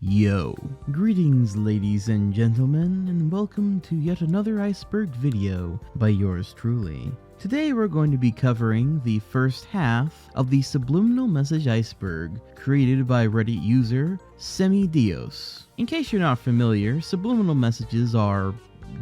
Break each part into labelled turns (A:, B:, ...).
A: Yo, greetings ladies and gentlemen, and welcome to yet another iceberg video by yours truly. Today we're going to be covering the first half of the Subliminal Message Iceberg created by Reddit user Semidios. In case you're not familiar, subliminal messages are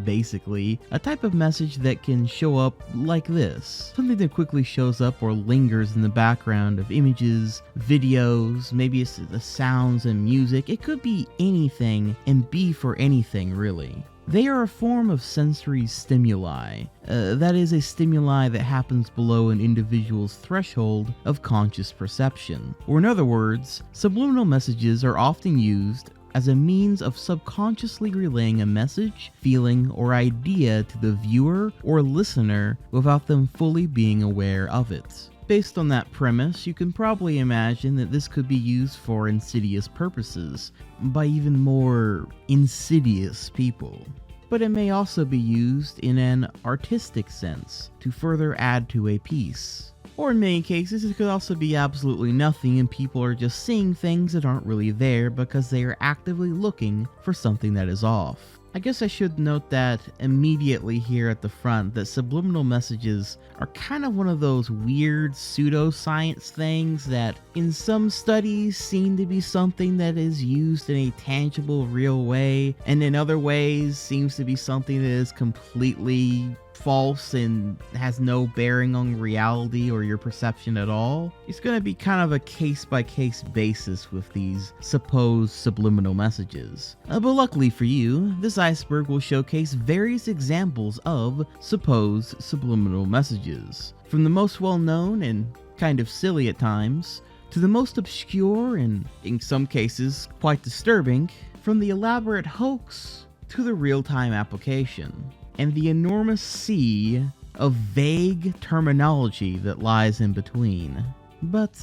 A: basically a type of message that can show up like this. Something that quickly shows up or lingers in the background of images, videos, maybe it's the sounds and music. It could be anything and be for anything really. They are a form of sensory stimuli. That is a stimuli that happens below an individual's threshold of conscious perception. Or in other words, subliminal messages are often used as a means of subconsciously relaying a message, feeling, or idea to the viewer or listener without them fully being aware of it. Based on that premise, you can probably imagine that this could be used for insidious purposes by even more insidious people. But it may also be used in an artistic sense to further add to a piece. Or in many cases, it could also be absolutely nothing and people are just seeing things that aren't really there because they are actively looking for something that is off. I guess I should note that immediately here at the front that subliminal messages are kind of one of those weird pseudoscience things that in some studies seem to be something that is used in a tangible, real way, and in other ways seems to be something that is completely false and has no bearing on reality or your perception at all. It's going to be kind of a case-by-case basis with these supposed subliminal messages. But luckily for you, this iceberg will showcase various examples of supposed subliminal messages, from the most well-known and kind of silly at times, to the most obscure and, in some cases, quite disturbing, from the elaborate hoax to the real-time application, and the enormous sea of vague terminology that lies in between. But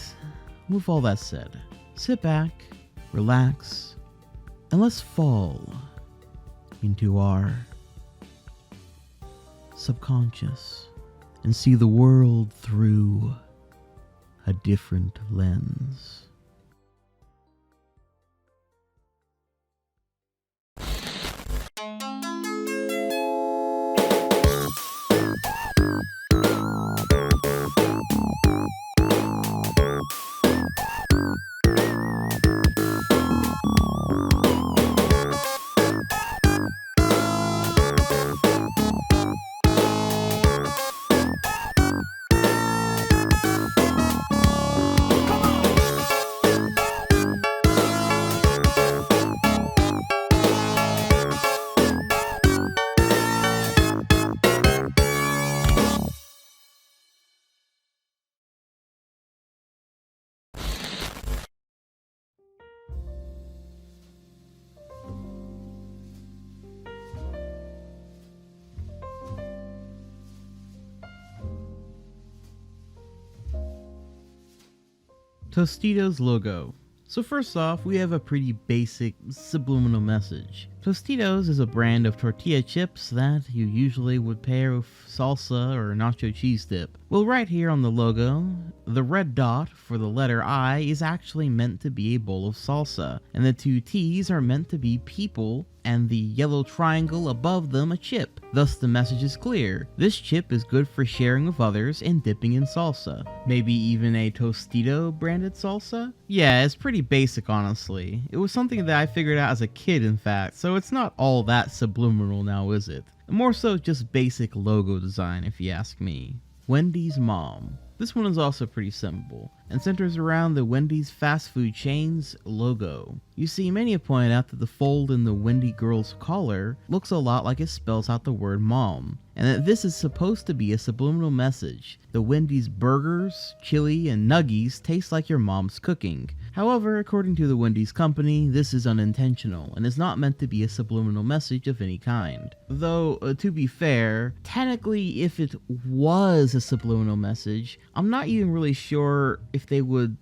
A: with all that said, sit back, relax, and let's fall into our subconscious and see the world through a different lens. Tostitos Logo. So first off, we have a pretty basic subliminal message. Tostitos is a brand of tortilla chips that you usually would pair with salsa or nacho cheese dip. Well, right here on the logo, the red dot for the letter I is actually meant to be a bowl of salsa, and the two T's are meant to be people, and the yellow triangle above them a chip. Thus the message is clear. This chip is good for sharing with others and dipping in salsa. Maybe even a Tostito branded salsa? Yeah, it's pretty basic honestly. It was something that I figured out as a kid in fact, so it's not all that subliminal now, is it? More so just basic logo design if you ask me. Wendy's mom. This one is also pretty simple, and centers around the Wendy's fast food chain's logo. You see, many have pointed out that the fold in the Wendy girl's collar looks a lot like it spells out the word mom, and that this is supposed to be a subliminal message. The Wendy's burgers, chili, and nuggies taste like your mom's cooking. However, according to the Wendy's company, this is unintentional and is not meant to be a subliminal message of any kind. Though, to be fair, technically if it was a subliminal message, I'm not even really sure if they would,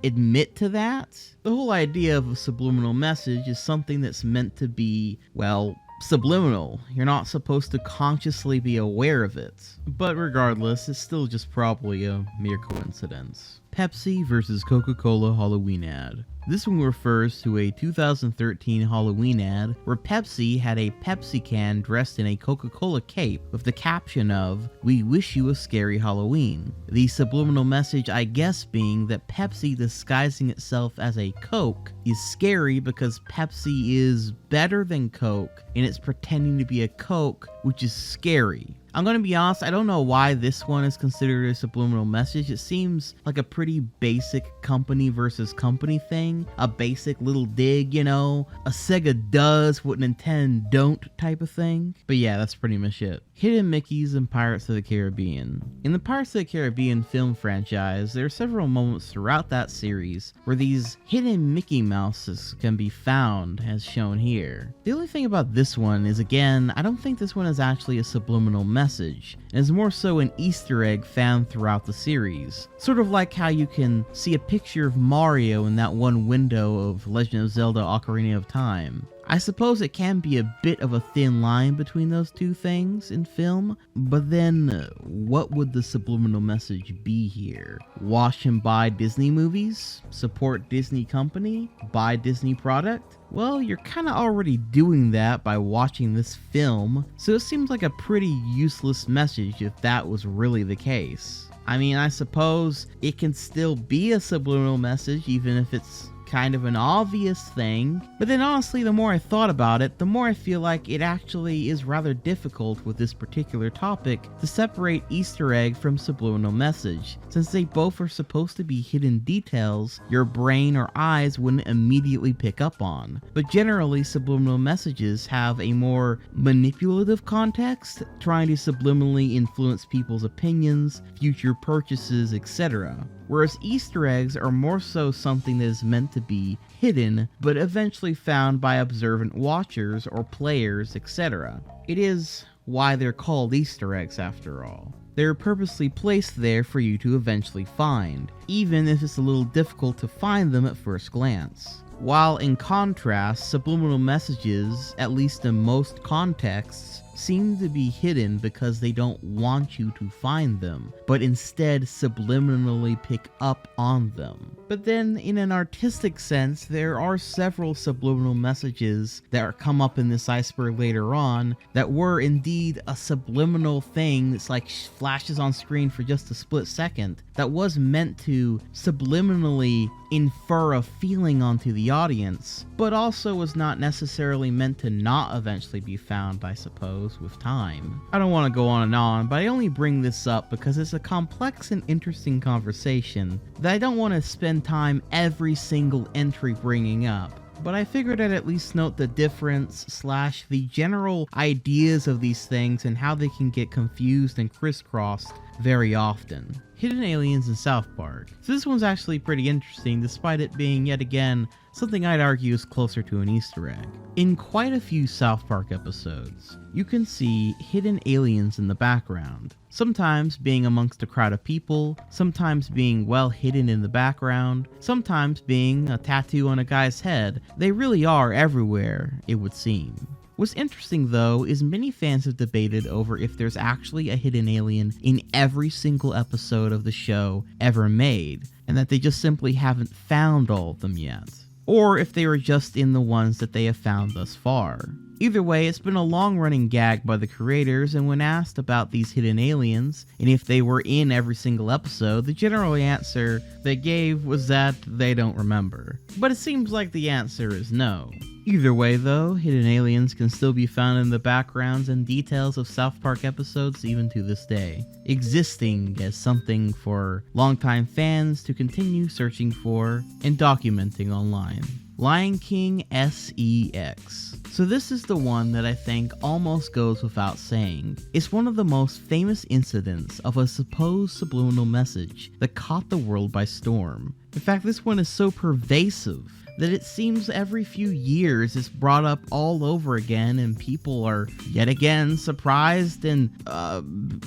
A: admit to that. The whole idea of a subliminal message is something that's meant to be, well, subliminal. You're not supposed to consciously be aware of it. But regardless, it's still just probably a mere coincidence. Pepsi versus Coca-Cola Halloween ad. This one refers to a 2013 Halloween ad where Pepsi had a Pepsi can dressed in a Coca-Cola cape with the caption of, "We wish you a scary Halloween." The subliminal message, I guess, being that Pepsi disguising itself as a Coke is scary because Pepsi is better than Coke and it's pretending to be a Coke, which is scary. I'm gonna be honest, I don't know why this one is considered a subliminal message. It seems like a pretty basic company versus company thing. A basic little dig, you know? A Sega does what Nintendo don't type of thing. But yeah, that's pretty much it. Hidden Mickeys in Pirates of the Caribbean. In the Pirates of the Caribbean film franchise, there are several moments throughout that series where these hidden Mickey Mouses can be found, as shown here. The only thing about this one is, again, I don't think this one is actually a subliminal message, and is more so an Easter egg found throughout the series. Sort of like how you can see a picture of Mario in that one window of Legend of Zelda Ocarina of Time. I suppose it can be a bit of a thin line between those two things in film, but then what would the subliminal message be here? Watch and buy Disney movies? Support Disney company? Buy Disney product? Well, you're kinda already doing that by watching this film, so it seems like a pretty useless message if that was really the case. I mean, I suppose it can still be a subliminal message even if it's kind of an obvious thing, but then honestly, the more I thought about it, the more I feel like it actually is rather difficult with this particular topic to separate Easter egg from subliminal message, since they both are supposed to be hidden details your brain or eyes wouldn't immediately pick up on. But generally, subliminal messages have a more manipulative context, trying to subliminally influence people's opinions, future purchases, etc. Whereas Easter eggs are more so something that is meant to be hidden, but eventually found by observant watchers or players, etc. It is why they're called Easter eggs after all. They're purposely placed there for you to eventually find, even if it's a little difficult to find them at first glance. While in contrast, subliminal messages, at least in most contexts, seem to be hidden because they don't want you to find them, but instead subliminally pick up on them. But then, in an artistic sense, there are several subliminal messages that come up in this iceberg later on that were indeed a subliminal thing that's like flashes on screen for just a split second, that was meant to subliminally infer a feeling onto the audience, but also was not necessarily meant to not eventually be found, I suppose, with time. I don't want to go on, but I only bring this up because it's a complex and interesting conversation that I don't want to spend time every single entry bringing up. But I figured I'd at least note the difference / the general ideas of these things and how they can get confused and crisscrossed very often. Hidden aliens in South Park. So this one's actually pretty interesting, despite it being yet again something I'd argue is closer to an Easter egg. In quite a few South Park episodes, you can see hidden aliens in the background, sometimes being amongst a crowd of people, sometimes being well hidden in the background, sometimes being a tattoo on a guy's head. They really are everywhere, it would seem. What's interesting though is many fans have debated over if there's actually a hidden alien in every single episode of the show ever made, and that they just simply haven't found all of them yet, or if they were just in the ones that they have found thus far. Either way, it's been a long-running gag by the creators, and when asked about these hidden aliens, and if they were in every single episode, the general answer they gave was that they don't remember. But it seems like the answer is no. Either way though, hidden aliens can still be found in the backgrounds and details of South Park episodes even to this day, existing as something for longtime fans to continue searching for and documenting online. Lion King SEX. So this is the one that I think almost goes without saying. It's one of the most famous incidents of a supposed subliminal message that caught the world by storm. In fact, this one is so pervasive that it seems every few years it's brought up all over again, and people are yet again surprised and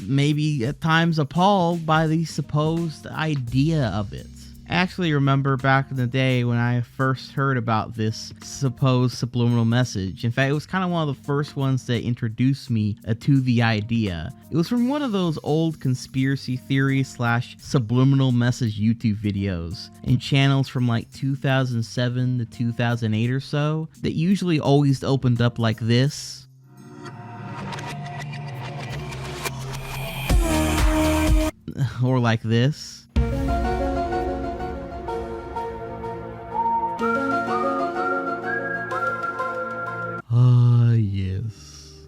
A: maybe at times appalled by the supposed idea of it. I actually remember back in the day when I first heard about this supposed subliminal message. In fact, it was kind of one of the first ones that introduced me to the idea. It was from one of those old conspiracy theory / subliminal message YouTube videos in channels from like 2007 to 2008 or so that usually always opened up like this. Or like this. Ah, yes.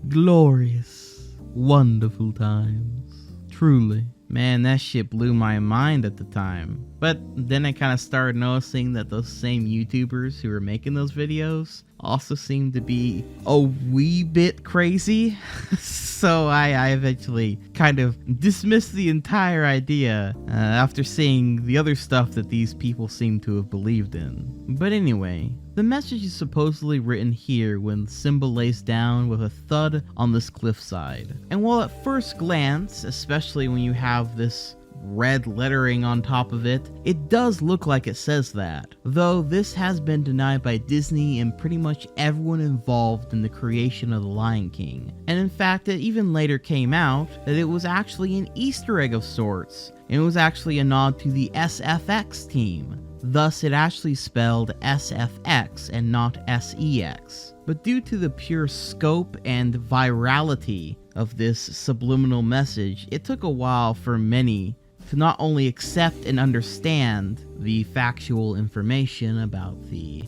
A: Glorious, wonderful times. Truly. Man, that shit blew my mind at the time. But then I kind of started noticing that those same YouTubers who were making those videos also seemed to be a wee bit crazy. So I eventually kind of dismissed the entire idea after seeing the other stuff that these people seem to have believed in. But anyway, the message is supposedly written here when Simba lays down with a thud on this cliffside. And while at first glance, especially when you have this red lettering on top of it, it does look like it says that, though this has been denied by Disney and pretty much everyone involved in the creation of The Lion King. And in fact, it even later came out that it was actually an Easter egg of sorts, and it was actually a nod to the SFX team. Thus, it actually spelled SFX and not SEX. But due to the pure scope and virality of this subliminal message, it took a while for many to not only accept and understand the factual information about the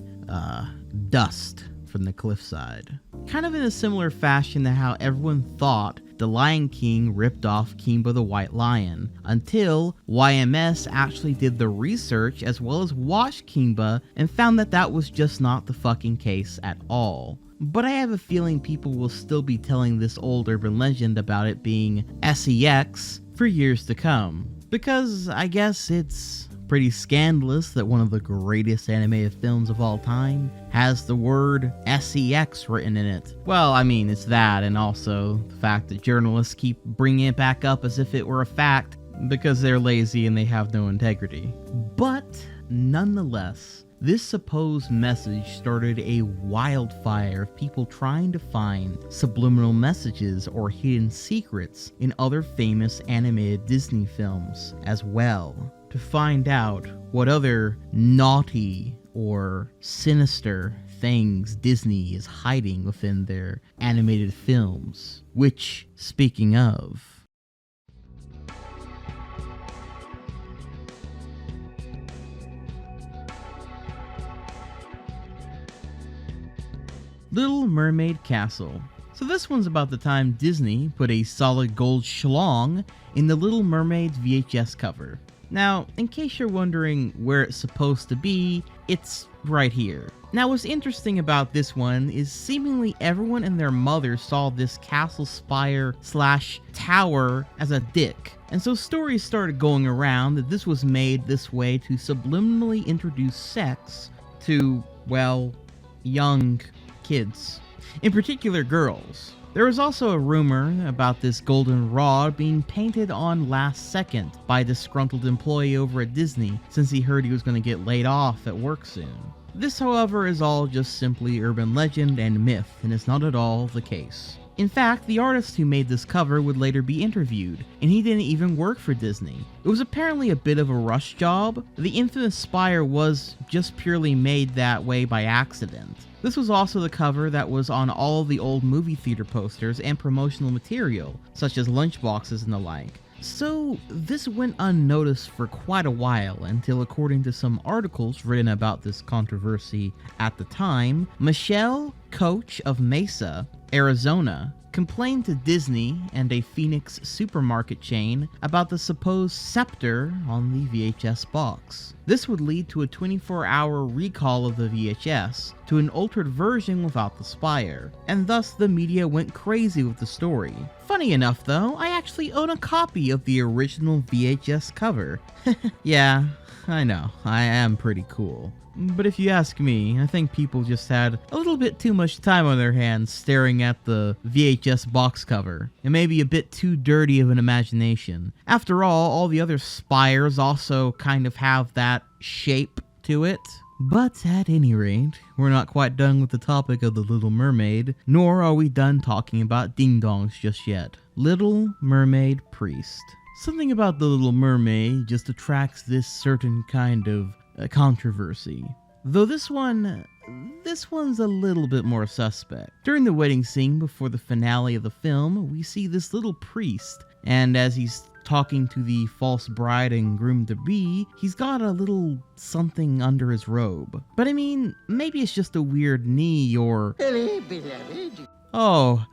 A: dust from the cliffside. Kind of in a similar fashion to how everyone thought The Lion King ripped off Kimba the White Lion, until YMS actually did the research as well as watched Kimba and found that that was just not the fucking case at all. But I have a feeling people will still be telling this old urban legend about it being SEX for years to come, because I guess it's pretty scandalous that one of the greatest animated films of all time has the word SEX written in it. Well, I mean, it's that, and also the fact that journalists keep bringing it back up as if it were a fact because they're lazy and they have no integrity. But nonetheless, this supposed message started a wildfire of people trying to find subliminal messages or hidden secrets in other famous animated Disney films as well, to find out what other naughty or sinister things Disney is hiding within their animated films. Which, speaking of, Little Mermaid Castle. So this one's about the time Disney put a solid gold schlong in the Little Mermaid VHS cover. Now, in case you're wondering where it's supposed to be, it's right here. Now, what's interesting about this one is seemingly everyone and their mother saw this castle spire / tower as a dick. And so stories started going around that this was made this way to subliminally introduce sex to, well, young kids, in particular girls. There was also a rumor about this golden rod being painted on last second by a disgruntled employee over at Disney since he heard he was going to get laid off at work soon. This, however, is all just simply urban legend and myth, and is not at all the case. In fact, the artist who made this cover would later be interviewed, and he didn't even work for Disney. It was apparently a bit of a rush job. The infamous spire was just purely made that way by accident. This was also the cover that was on all of the old movie theater posters and promotional material, such as lunchboxes and the like. So this went unnoticed for quite a while until, according to some articles written about this controversy at the time, Michelle, coach of Mesa, Arizona, complained to Disney and a Phoenix supermarket chain about the supposed scepter on the VHS box. This would lead to a 24-hour recall of the VHS to an altered version without the spire, and thus the media went crazy with the story. Funny enough though, I actually own a copy of the original VHS cover. Yeah, I know, I am pretty cool. But if you ask me, I think people just had a little bit too much time on their hands staring at the VHS box cover, and maybe a bit too dirty of an imagination. After all the other spires also kind of have that shape to it. But at any rate, we're not quite done with the topic of the Little Mermaid, nor are we done talking about ding-dongs just yet. Little Mermaid Priest. Something about the Little Mermaid just attracts this certain kind of controversy. Though this one's a little bit more suspect. During the wedding scene before the finale of the film, we see this little priest, and as he's talking to the false bride and groom-to-be, he's got a little something under his robe. But I mean, maybe it's just a weird knee or... Oh,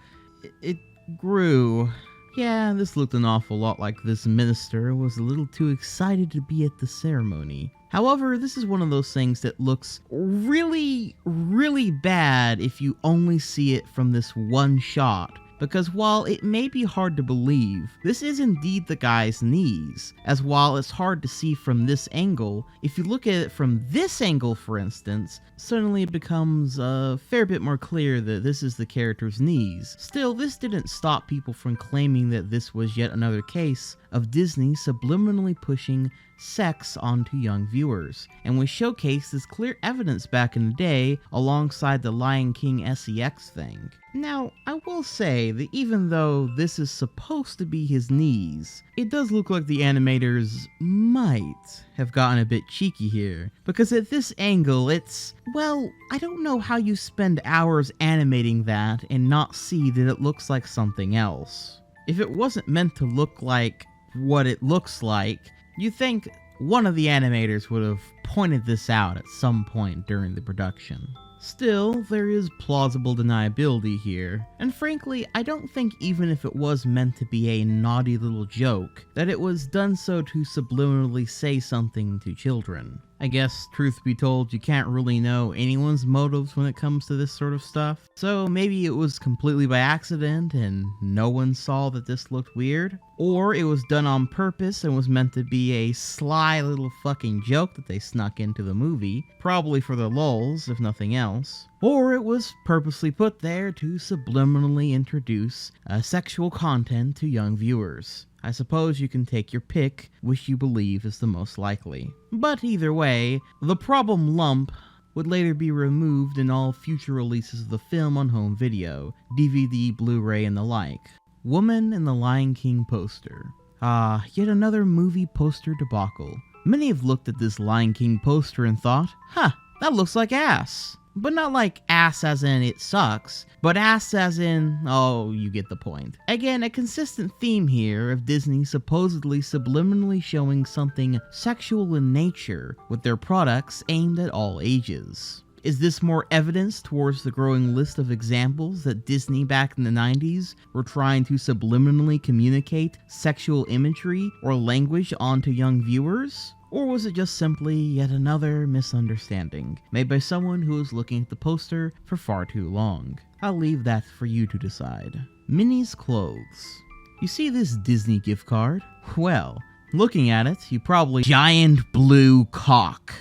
A: it grew. Yeah, this looked an awful lot like this minister was a little too excited to be at the ceremony. However, this is one of those things that looks really, really bad if you only see it from this one shot. Because while it may be hard to believe, this is indeed the guy's knees, as while it's hard to see from this angle, if you look at it from this angle for instance, suddenly it becomes a fair bit more clear that this is the character's knees. Still, this didn't stop people from claiming that this was yet another case of Disney subliminally pushing sex onto young viewers, and was showcased as clear evidence back in the day alongside the Lion King SEX thing. Now, I will say that even though this is supposed to be his knees, it does look like the animators might have gotten a bit cheeky here, because at this angle it's, well, I don't know how you spend hours animating that and not see that it looks like something else. If it wasn't meant to look like what it looks like, you think one of the animators would have pointed this out at some point during the production. Still, there is plausible deniability here, and frankly, I don't think even if it was meant to be a naughty little joke, that it was done so to subliminally say something to children. I guess, truth be told, you can't really know anyone's motives when it comes to this sort of stuff, so maybe it was completely by accident and no one saw that this looked weird, or it was done on purpose and was meant to be a sly little fucking joke that they snuck into the movie, probably for the lulz, if nothing else. Or it was purposely put there to subliminally introduce sexual content to young viewers. I suppose you can take your pick, which you believe is the most likely. But either way, the problem lump would later be removed in all future releases of the film on home video, DVD, Blu-ray, and the like. Woman in the Lion King poster. Yet another movie poster debacle. Many have looked at this Lion King poster and thought, huh, that looks like ass. But not like ass as in it sucks, but ass as in, oh, you get the point. Again, a consistent theme here of Disney supposedly subliminally showing something sexual in nature with their products aimed at all ages. Is this more evidence towards the growing list of examples that Disney back in the 90s were trying to subliminally communicate sexual imagery or language onto young viewers? Or was it just simply yet another misunderstanding, made by someone who was looking at the poster for far too long? I'll leave that for you to decide. Minnie's clothes. You see this Disney gift card? Well, looking at it, you probably... Giant blue cock.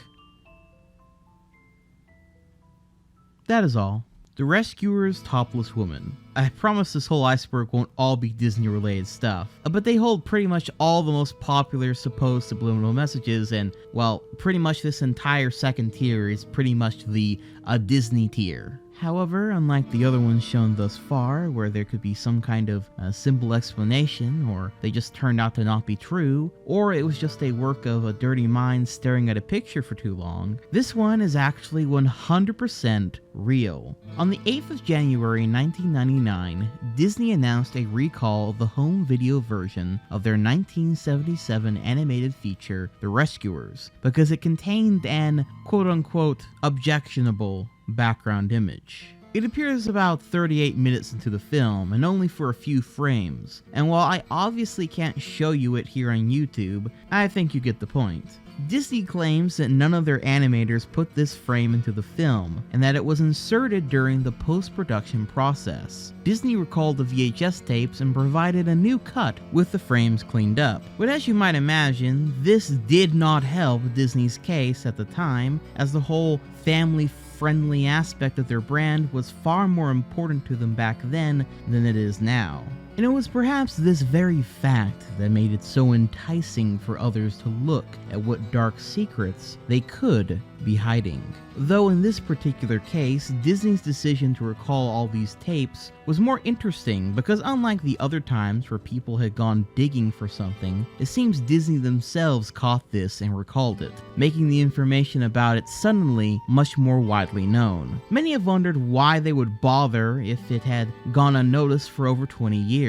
A: That is all. The Rescuer's topless woman. I promise this whole iceberg won't all be Disney related stuff, but they hold pretty much all the most popular supposed subliminal messages, and, well, pretty much this entire second tier is pretty much the Disney tier. However, unlike the other ones shown thus far, where there could be some kind of simple explanation, or they just turned out to not be true, or it was just a work of a dirty mind staring at a picture for too long, this one is actually 100% real. On the 8th of January 1999, Disney announced a recall of the home video version of their 1977 animated feature, The Rescuers, because it contained an quote-unquote objectionable background image. It appears about 38 minutes into the film and only for a few frames, and while I obviously can't show you it here on YouTube, I think you get the point. Disney claims that none of their animators put this frame into the film, and that it was inserted during the post-production process. Disney recalled the VHS tapes and provided a new cut with the frames cleaned up. But as you might imagine, this did not help Disney's case at the time, as the whole family-friendly aspect of their brand was far more important to them back then than it is now. And it was perhaps this very fact that made it so enticing for others to look at what dark secrets they could be hiding. Though in this particular case, Disney's decision to recall all these tapes was more interesting because unlike the other times where people had gone digging for something, it seems Disney themselves caught this and recalled it, making the information about it suddenly much more widely known. Many have wondered why they would bother if it had gone unnoticed for over 20 years.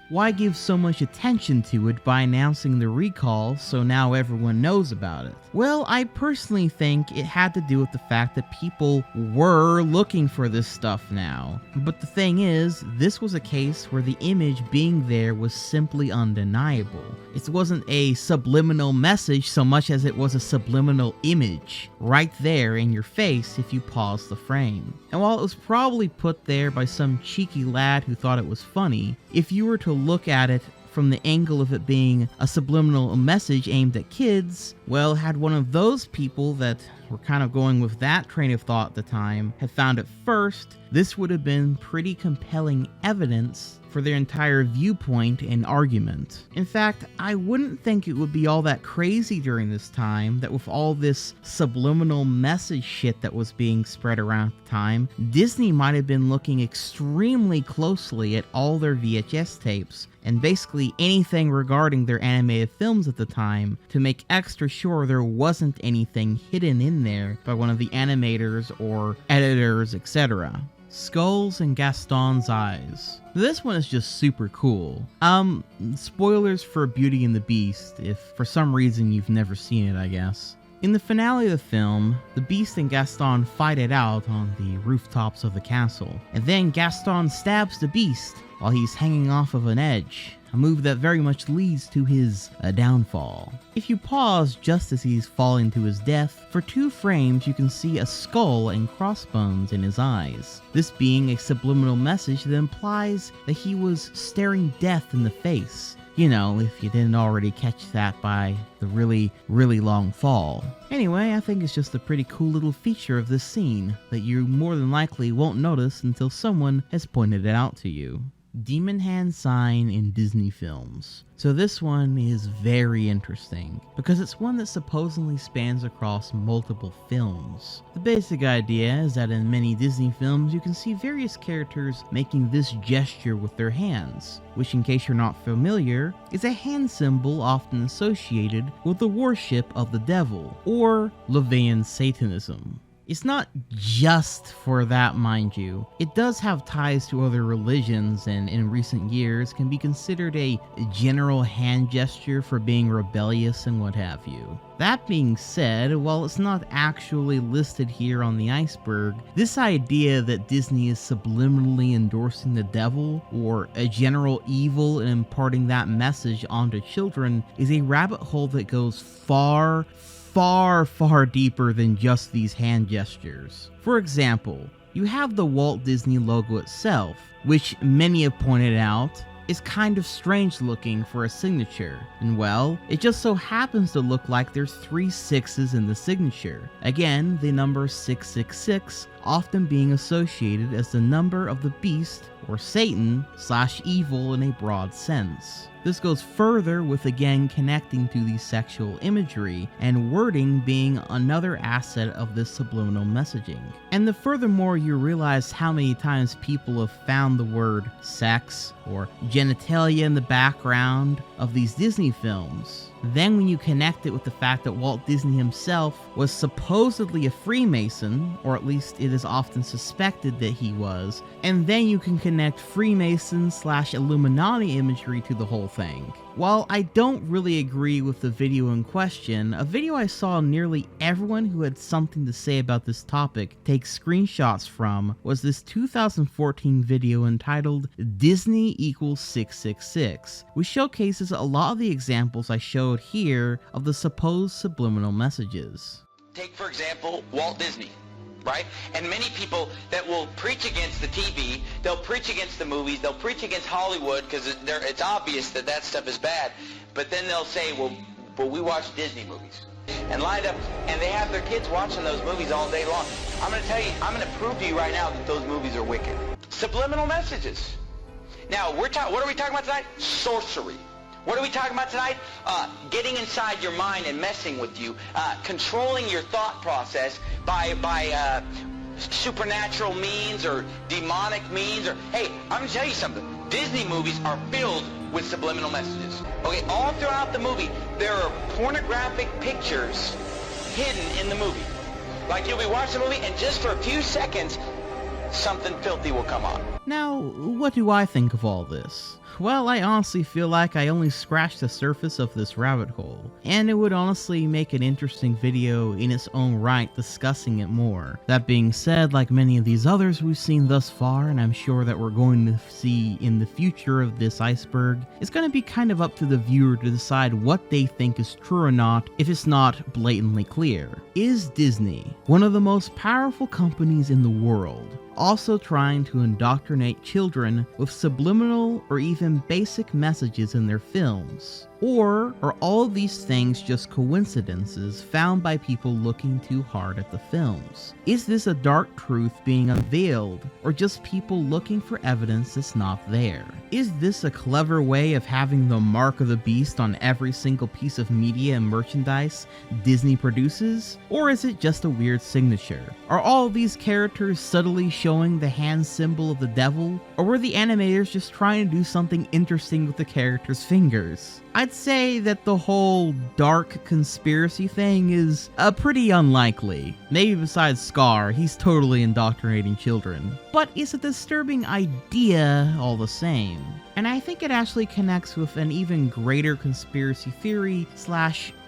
A: Why give so much attention to it by announcing the recall so now everyone knows about it? Well, I personally think it had to do with the fact that people were looking for this stuff now. But the thing is, this was a case where the image being there was simply undeniable. It wasn't a subliminal message so much as it was a subliminal image, right there in your face if you pause the frame. And while it was probably put there by some cheeky lad who thought it was funny, if you were to look at it from the angle of it being a subliminal message aimed at kids, well, had one of those people that were kind of going with that train of thought at the time had found it first, this would have been pretty compelling evidence for their entire viewpoint and argument. In fact, I wouldn't think it would be all that crazy during this time that with all this subliminal message shit that was being spread around at the time, Disney might have been looking extremely closely at all their VHS tapes and basically anything regarding their animated films at the time to make extra sure there wasn't anything hidden in there by one of the animators or editors, etc. Skulls in Gaston's eyes. This one is just super cool. Spoilers for Beauty and the Beast if for some reason you've never seen it, I guess. In the finale of the film, the Beast and Gaston fight it out on the rooftops of the castle, and then Gaston stabs the Beast while he's hanging off of an edge, a move that very much leads to his downfall. If you pause just as he's falling to his death, for 2 frames you can see a skull and crossbones in his eyes, this being a subliminal message that implies that he was staring death in the face. You know, if you didn't already catch that by the really long fall. Anyway, I think it's just a pretty cool little feature of this scene that you more than likely won't notice until someone has pointed it out to you. Demon Hand sign in Disney films. So this one is very interesting because it's one that supposedly spans across multiple films. The basic idea is that in many Disney films you can see various characters making this gesture with their hands, which in case you're not familiar, is a hand symbol often associated with the worship of the devil, or Levian Satanism. It's not just for that, mind you. It does have ties to other religions and in recent years can be considered a general hand gesture for being rebellious and what have you. That being said, while it's not actually listed here on the iceberg, this idea that Disney is subliminally endorsing the devil or a general evil and imparting that message onto children is a rabbit hole that goes far deeper than just these hand gestures. For example, you have the Walt Disney logo itself, which many have pointed out is kind of strange looking for a signature, and well, it just so happens to look like there's 3 6s in the signature. Again, the number 666 often being associated as the number of the beast or Satan/evil in a broad sense. This goes further with again connecting to the sexual imagery and wording being another asset of this subliminal messaging. And the furthermore you realize how many times people have found the word sex or genitalia in the background of these Disney films. Then when you connect it with the fact that Walt Disney himself was supposedly a Freemason, or at least it is often suspected that he was, and then you can connect connect Freemason/Illuminati imagery to the whole thing. While I don't really agree with the video in question, a video I saw nearly everyone who had something to say about this topic take screenshots from was this 2014 video entitled Disney equals 666, which showcases a lot of the examples I showed here of the supposed subliminal messages.
B: Take, for example, Walt Disney, right? And many people that will preach against the TV, they'll preach against the movies, they'll preach against Hollywood because it's obvious that that stuff is bad, but then they'll say, well, we watch Disney movies. And lined up, and they have their kids watching those movies all day long. I'm going to tell you, I'm going to prove to you right now that those movies are wicked. Subliminal messages. Now, what are we talking about tonight? Sorcery. What are we talking about tonight? Getting inside your mind and messing with you, controlling your thought process by supernatural means or demonic means. Or hey, I'm going to tell you something. Disney movies are filled with subliminal messages. Okay, all throughout the movie, there are pornographic pictures hidden in the movie. Like you'll be watching the movie, and just for a few seconds, something filthy will come on.
A: Now, what do I think of all this? Well, I honestly feel like I only scratched the surface of this rabbit hole, and it would honestly make an interesting video in its own right discussing it more. That being said, like many of these others we've seen thus far, and I'm sure that we're going to see in the future of this iceberg, it's going to be kind of up to the viewer to decide what they think is true or not if it's not blatantly clear. Is Disney, one of the most powerful companies in the world, also trying to indoctrinate children with subliminal or even basic messages in their films? Or are all of these things just coincidences found by people looking too hard at the films? Is this a dark truth being unveiled, or just people looking for evidence that's not there? Is this a clever way of having the mark of the beast on every single piece of media and merchandise Disney produces? Or is it just a weird signature? Are all of these characters subtly showing the hand symbol of the devil? Or were the animators just trying to do something interesting with the characters' fingers? I'd say that the whole dark conspiracy thing is pretty unlikely. Maybe besides Scar, he's totally indoctrinating children. But it's a disturbing idea all the same. And I think it actually connects with an even greater conspiracy theory /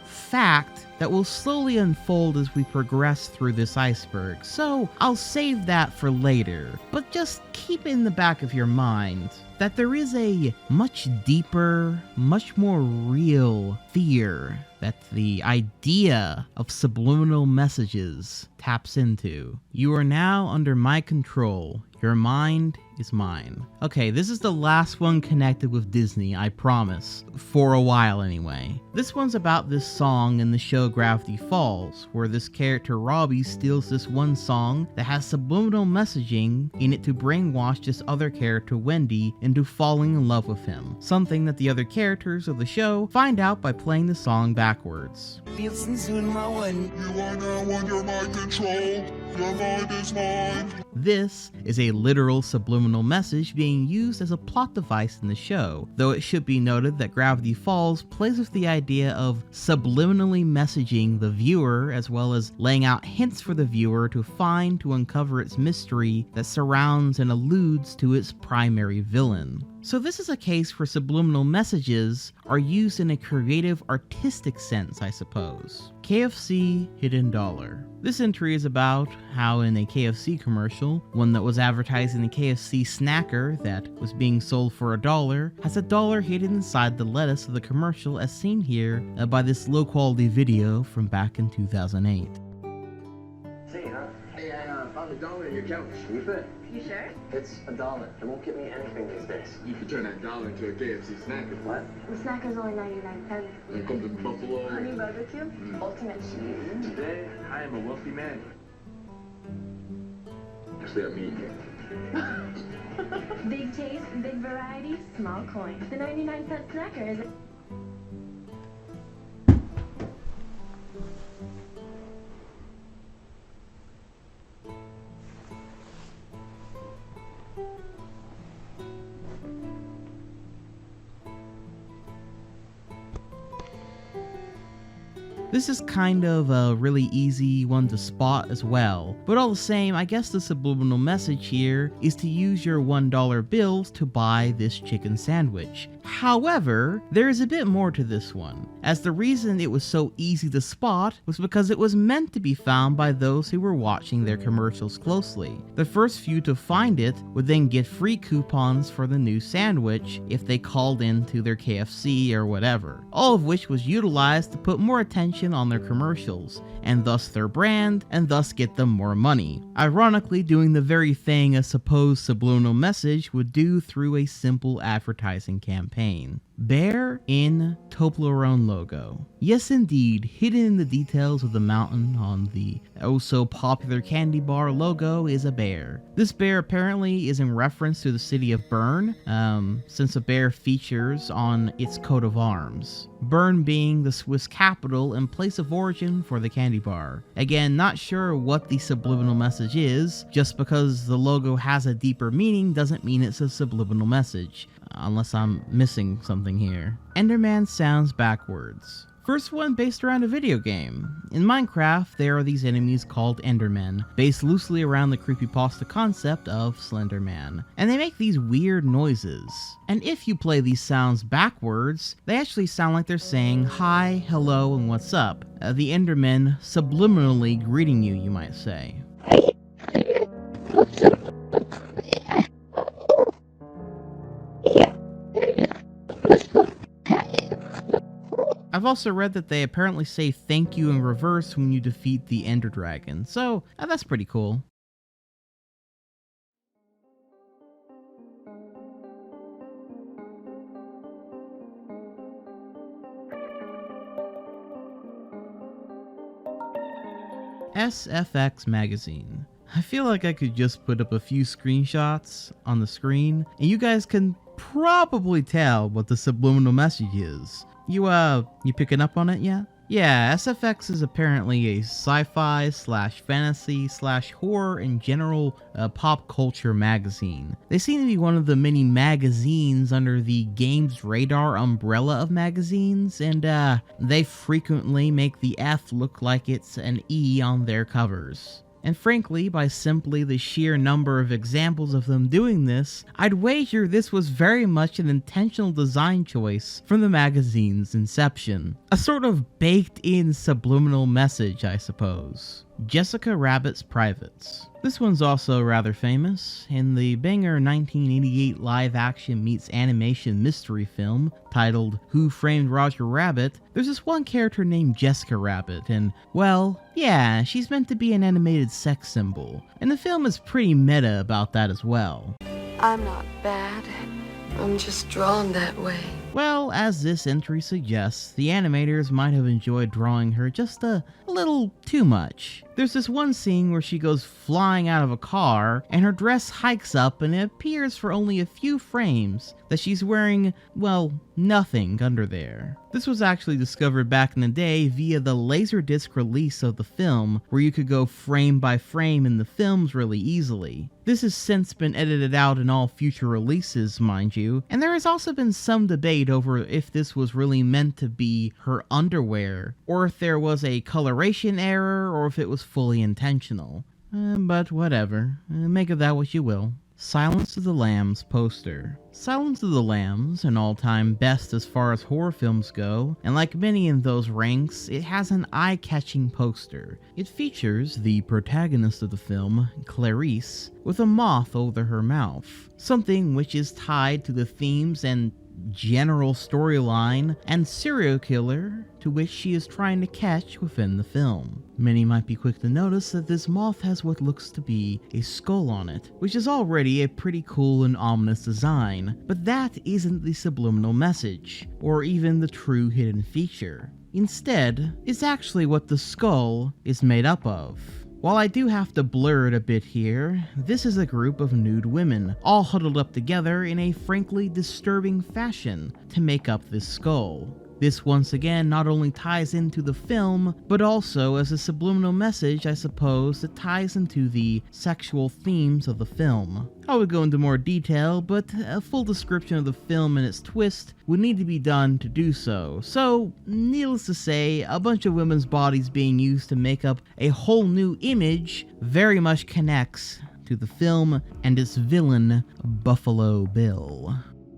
A: fact that will slowly unfold as we progress through this iceberg, so I'll save that for later. But just keep in the back of your mind that there is a much deeper, much more real fear that the idea of subliminal messages taps into. You are now under my control. Your mind is mine. Okay, this is the last one connected with Disney, I promise. For a while anyway. This one's about this song in the show Gravity Falls, where this character Robbie steals this one song that has subliminal messaging in it to brainwash this other character Wendy into falling in love with him. Something that the other characters of the show find out by playing the song backwards.
C: You are now under my control. Your mind is mine.
A: This is a literal subliminal message being used as a plot device in the show, though it should be noted that Gravity Falls plays with the idea of subliminally messaging the viewer as well as laying out hints for the viewer to find to uncover its mystery that surrounds and alludes to its primary villain. So this is a case where subliminal messages are used in a creative, artistic sense, I suppose. KFC Hidden Dollar. This entry is about how in a KFC commercial, one that was advertising a KFC snacker that was being sold for $1 has $1 hidden inside the lettuce of the commercial, as seen here by this low-quality video from back in 2008.
D: Hey, I found $1 in your couch. You fit?
E: You sure?
D: It's $1. It won't get me anything these days.
C: You could turn that $1 into a KFC snacker.
D: What?
E: The snacker's only 99 cents.
C: Then comes the buffalo.
E: Honey barbecue, ultimate cheese.
D: Today, I am a wealthy man.
C: Actually, I'm me.
E: Big taste, big variety, small coin. The 99-cent snacker is...
A: This is kind of a really easy one to spot as well, but all the same, I guess the subliminal message here is to use your $1 bills to buy this chicken sandwich. However, there is a bit more to this one, as the reason it was so easy to spot was because it was meant to be found by those who were watching their commercials closely. The first few to find it would then get free coupons for the new sandwich if they called into their KFC or whatever, all of which was utilized to put more attention on their commercials, and thus their brand, and thus get them more money. Ironically, doing the very thing a supposed subliminal message would do through a simple advertising campaign. Bear in Toblerone logo. Yes indeed, hidden in the details of the mountain on the oh-so-popular candy bar logo is a bear. This bear apparently is in reference to the city of Bern, since a bear features on its coat of arms. Bern being the Swiss capital and place of origin for the candy bar. Again, not sure what the subliminal message is, just because the logo has a deeper meaning doesn't mean it's a subliminal message. Unless I'm missing something here. Enderman sounds backwards. First one based around a video game. In Minecraft, there are these enemies called Endermen, based loosely around the creepypasta concept of Slender Man. And they make these weird noises. And if you play these sounds backwards, they actually sound like they're saying hi, hello, and what's up. The Endermen subliminally greeting you, you might say. I've also read that they apparently say thank you in reverse when you defeat the Ender Dragon, so that's pretty cool. SFX Magazine. I feel like I could just put up a few screenshots on the screen, and you guys can probably tell what the subliminal message is. You picking up on it yet? Yeah, SFX is apparently a sci-fi / fantasy / horror and general pop culture magazine. They seem to be one of the many magazines under the Games Radar umbrella of magazines, and they frequently make the F look like it's an E on their covers. And frankly, by simply the sheer number of examples of them doing this, I'd wager this was very much an intentional design choice from the magazine's inception. A sort of baked-in subliminal message, I suppose. Jessica Rabbit's Privates. This one's also rather famous. In the banger 1988 live-action meets animation mystery film titled Who Framed Roger Rabbit, there's this one character named Jessica Rabbit, and, well, yeah, she's meant to be an animated sex symbol. And the film is pretty meta about that as well.
F: I'm not bad. I'm just drawn that way.
A: Well, as this entry suggests, the animators might have enjoyed drawing her just a little too much. There's this one scene where she goes flying out of a car, and her dress hikes up and it appears for only a few frames that she's wearing, well, nothing under there. This was actually discovered back in the day via the Laserdisc release of the film, where you could go frame by frame in the films really easily. This has since been edited out in all future releases, mind you, and there has also been some debate over if this was really meant to be her underwear, or if there was a coloration error, or if it was fully intentional. But whatever, make of that what you will. Silence of the Lambs poster. Silence of the Lambs, an all-time best as far as horror films go, and like many in those ranks, it has an eye-catching poster. It features the protagonist of the film, Clarice, with a moth over her mouth, something which is tied to the themes and general storyline and serial killer to which she is trying to catch within the film. Many might be quick to notice that this moth has what looks to be a skull on it, which is already a pretty cool and ominous design, but that isn't the subliminal message, or even the true hidden feature. Instead, it's actually what the skull is made up of. While I do have to blur it a bit here, this is a group of nude women, all huddled up together in a frankly disturbing fashion to make up this skull. This once again not only ties into the film, but also as a subliminal message, I suppose, that ties into the sexual themes of the film. I would go into more detail, but a full description of the film and its twist would need to be done to do so. So, needless to say, a bunch of women's bodies being used to make up a whole new image very much connects to the film and its villain, Buffalo Bill.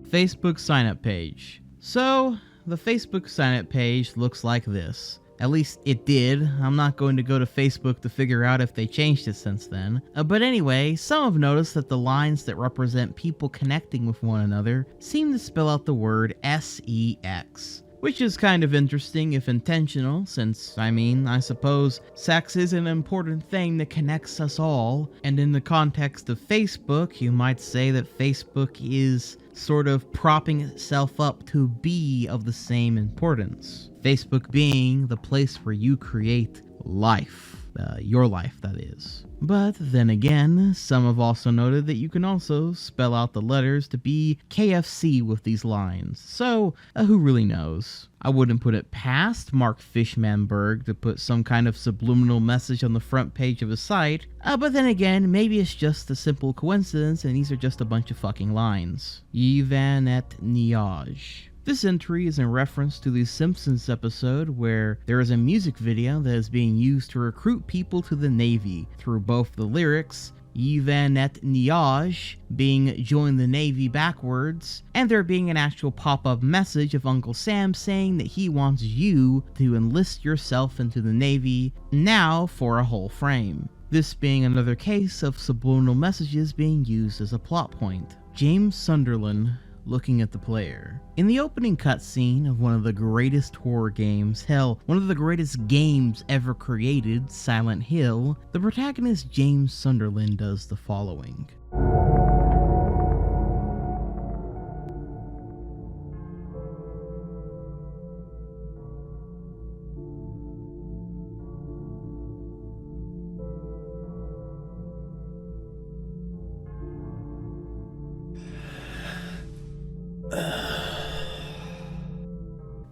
A: Facebook sign-up page. So, the Facebook sign-up page looks like this. At least it did. I'm not going to go to Facebook to figure out if they changed it since then. But anyway, some have noticed that the lines that represent people connecting with one another seem to spell out the word SEX. Which is kind of interesting if intentional, since, I suppose sex is an important thing that connects us all, and in the context of Facebook, you might say that Facebook is sort of propping itself up to be of the same importance. Facebook being the place where you create life. Your life, that is. But then again, some have also noted that you can also spell out the letters to be KFC with these lines. So, who really knows? I wouldn't put it past Mark Fishmanberg to put some kind of subliminal message on the front page of his site, but then again, maybe it's just a simple coincidence and these are just a bunch of fucking lines. Yvan Eht Njoj. This entry is in reference to the Simpsons episode where there is a music video that is being used to recruit people to the Navy through both the lyrics, Yvan Eht Njoj being join the Navy backwards, and there being an actual pop-up message of Uncle Sam saying that he wants you to enlist yourself into the Navy now for a whole frame. This being another case of subliminal messages being used as a plot point. James Sunderland looking at the player. In the opening cutscene of one of the greatest horror games, hell, one of the greatest games ever created, Silent Hill, the protagonist James Sunderland does the following.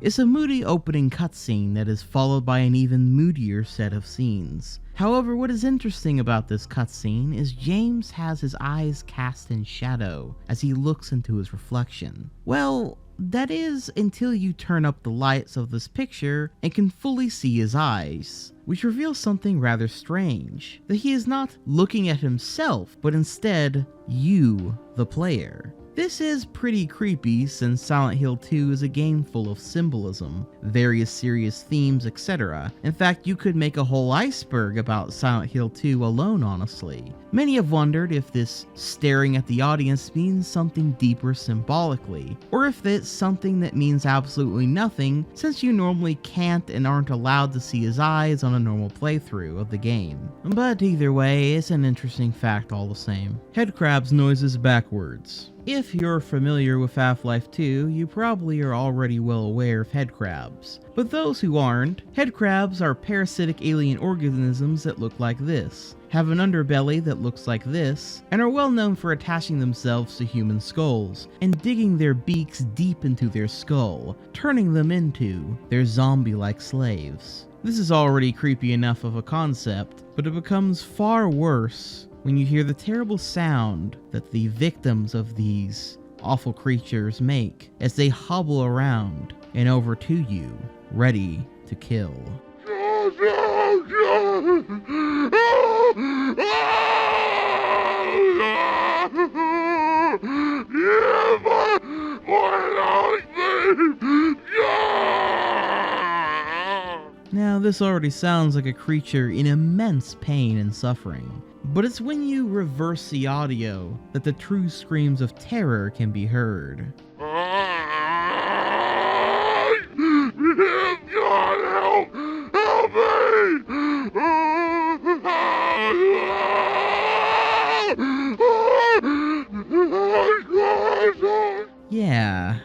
A: It's a moody opening cutscene that is followed by an even moodier set of scenes. However, what is interesting about this cutscene is James has his eyes cast in shadow as he looks into his reflection. Well, that is until you turn up the lights of this picture and can fully see his eyes, which reveals something rather strange, that he is not looking at himself, but instead you, the player. This is pretty creepy since Silent Hill 2 is a game full of symbolism, various serious themes, etc. In fact, you could make a whole iceberg about Silent Hill 2 alone, honestly. Many have wondered if this staring at the audience means something deeper symbolically, or if it's something that means absolutely nothing since you normally can't and aren't allowed to see his eyes on a normal playthrough of the game. But either way, it's an interesting fact all the same. Headcrabs noises backwards. If you're familiar with Half-Life 2, you probably are already well aware of headcrabs. But those who aren't, headcrabs are parasitic alien organisms that look like this, have an underbelly that looks like this, and are well known for attaching themselves to human skulls, and digging their beaks deep into their skull, turning them into their zombie-like slaves. This is already creepy enough of a concept, but it becomes far worse when you hear the terrible sound that the victims of these awful creatures make as they hobble around and over to you, ready to kill. Now, this already sounds like a creature in immense pain and suffering, but it's when you reverse the audio that the true screams of terror can be heard. Yeah,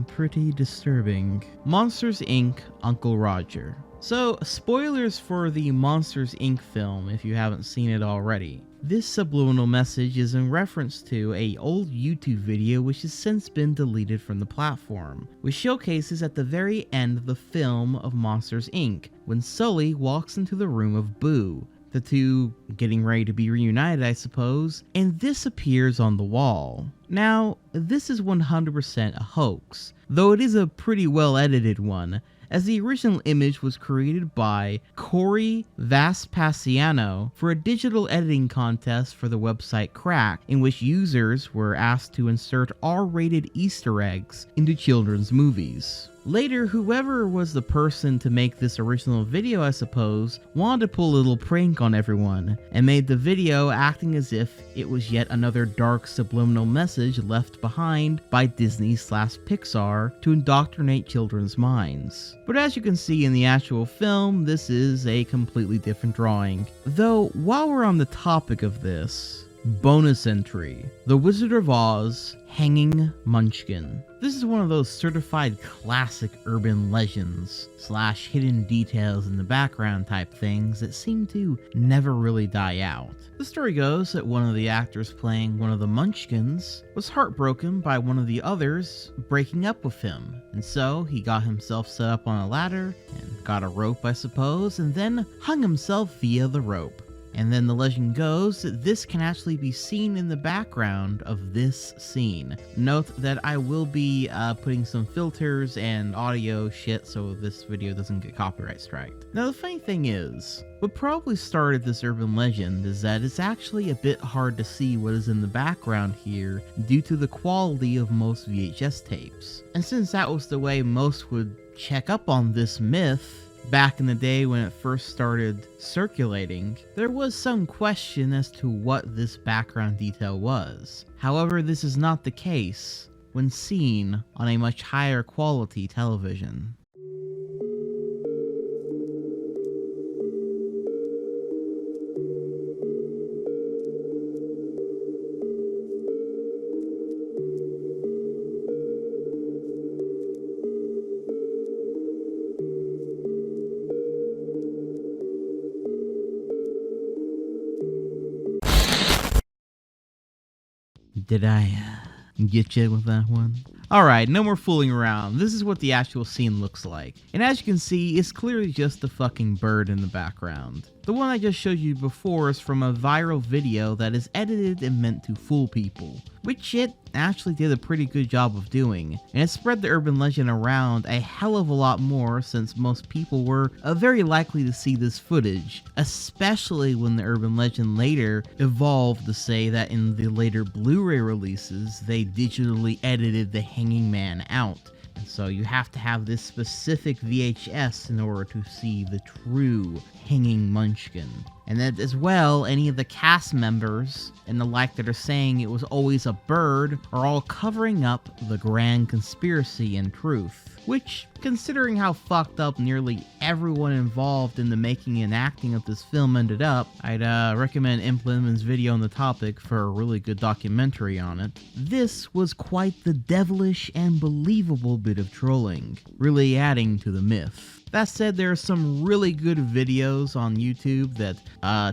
A: pretty disturbing. Monsters, Inc. Uncle Rodger. So, spoilers for the Monsters, Inc. film if you haven't seen it already. This subliminal message is in reference to an old YouTube video which has since been deleted from the platform, which showcases at the very end of the film of Monsters Inc. when Sully walks into the room of Boo, the two getting ready to be reunited I suppose, and this appears on the wall. Now, this is 100% a hoax, though it is a pretty well edited one, as the original image was created by Corey Vespasiano for a digital editing contest for the website Crack, in which users were asked to insert R-rated Easter eggs into children's movies. Later, whoever was the person to make this original video, I suppose, wanted to pull a little prank on everyone, and made the video acting as if it was yet another dark subliminal message left behind by Disney/Pixar to indoctrinate children's minds. But as you can see in the actual film, this is a completely different drawing. Though, while we're on the topic of this, bonus entry, The Wizard of Oz Hanging Munchkin. This is one of those certified classic urban legends / hidden details in the background type things that seem to never really die out. The story goes that one of the actors playing one of the Munchkins was heartbroken by one of the others breaking up with him, and so he got himself set up on a ladder and got a rope I suppose, and then hung himself via the rope. And then the legend goes that this can actually be seen in the background of this scene. Note that I will be putting some filters and audio shit so this video doesn't get copyright striked. Now the funny thing is, what probably started this urban legend is that it's actually a bit hard to see what is in the background here due to the quality of most VHS tapes. And since that was the way most would check up on this myth, back in the day when it first started circulating, there was some question as to what this background detail was. However, this is not the case when seen on a much higher quality television. Did I get you with that one? Alright, no more fooling around. This is what the actual scene looks like. And as you can see, it's clearly just a fucking bird in the background. The one I just showed you before is from a viral video that is edited and meant to fool people, which it actually did a pretty good job of doing, and it spread the urban legend around a hell of a lot more since most people were very likely to see this footage, especially when the urban legend later evolved to say that in the later Blu-ray releases, they digitally edited the hanging man out. And so you have to have this specific VHS in order to see the true hanging Munchkin. And that as well, any of the cast members and the like that are saying it was always a bird are all covering up the grand conspiracy and truth. Which, considering how fucked up nearly everyone involved in the making and acting of this film ended up, I'd recommend Implement's video on the topic for a really good documentary on it. This was quite the devilish and believable bit of trolling, really adding to the myth. That said, there are some really good videos on YouTube that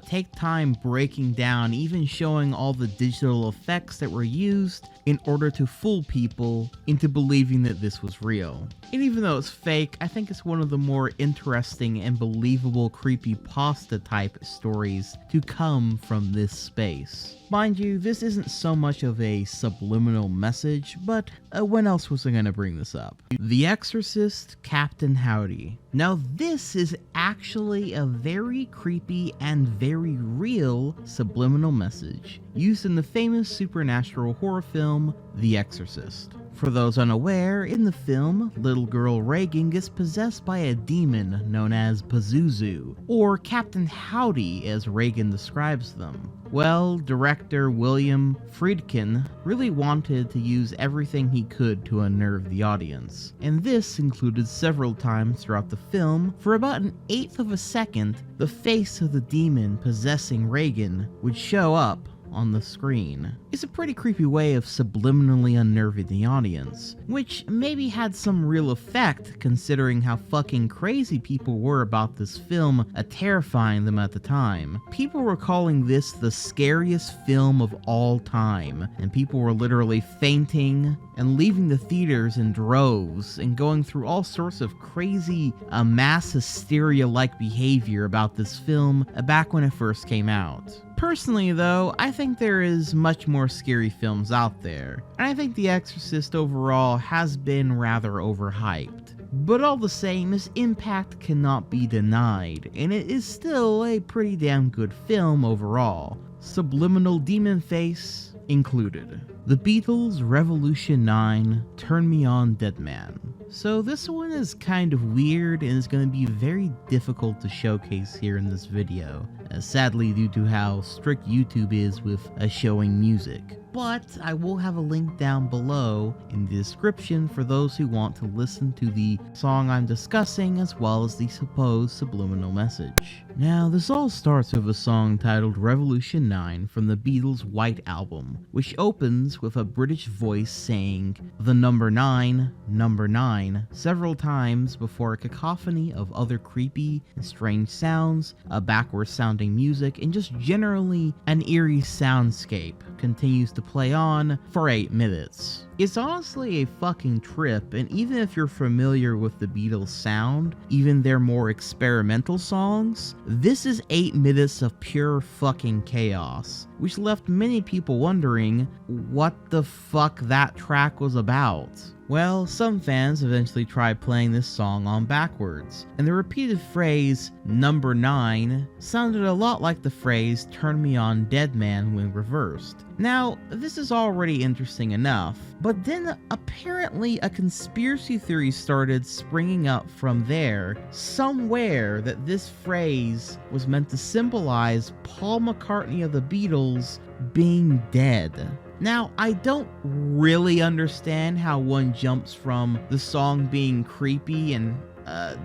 A: take time breaking down, even showing all the digital effects that were used in order to fool people into believing that this was real. And even though it's fake, I think it's one of the more interesting and believable creepypasta type stories to come from this space. Mind you, this isn't so much of a subliminal message, but when else was I going to bring this up? The Exorcist, Captain Howdy. Now this is actually a very creepy and very real subliminal message used in the famous supernatural horror film, The Exorcist. For those unaware, in the film, little girl Reagan gets possessed by a demon known as Pazuzu, or Captain Howdy as Reagan describes them. Well, director William Friedkin really wanted to use everything he could to unnerve the audience, and this included several times throughout the film. For about 1/8 of a second, the face of the demon possessing Reagan would show up on the screen. It's a pretty creepy way of subliminally unnerving the audience, which maybe had some real effect considering how fucking crazy people were about this film, terrifying them at the time. People were calling this the scariest film of all time, and people were literally fainting and leaving the theaters in droves and going through all sorts of crazy mass hysteria-like behavior about this film back when it first came out. Personally though, I think there is much more scary films out there, and I think The Exorcist overall has been rather overhyped. But all the same, its impact cannot be denied, and it is still a pretty damn good film overall. Subliminal Demon Face included. The Beatles' Revolution 9, Turn Me On Dead Man. So this one is kind of weird and is going to be very difficult to showcase here in this video, sadly due to how strict YouTube is with showing music. But I will have a link down below in the description for those who want to listen to the song I'm discussing as well as the supposed subliminal message. Now, this all starts with a song titled Revolution 9 from the Beatles' White Album, which opens with a British voice saying the number 9 several times before a cacophony of other creepy and strange sounds, a backwards sounding music, and just generally an eerie soundscape continues to play on for 8 minutes. It's honestly a fucking trip, and even if you're familiar with the Beatles' sound, even their more experimental songs, this is 8 minutes of pure fucking chaos, which left many people wondering what the fuck that track was about. Well, some fans eventually tried playing this song on backwards, and the repeated phrase, number 9, sounded a lot like the phrase, turn me on dead man when reversed. Now, this is already interesting enough, but then apparently a conspiracy theory started springing up from there, somewhere, that this phrase was meant to symbolize Paul McCartney of the Beatles being dead. Now, I don't really understand how one jumps from the song being creepy and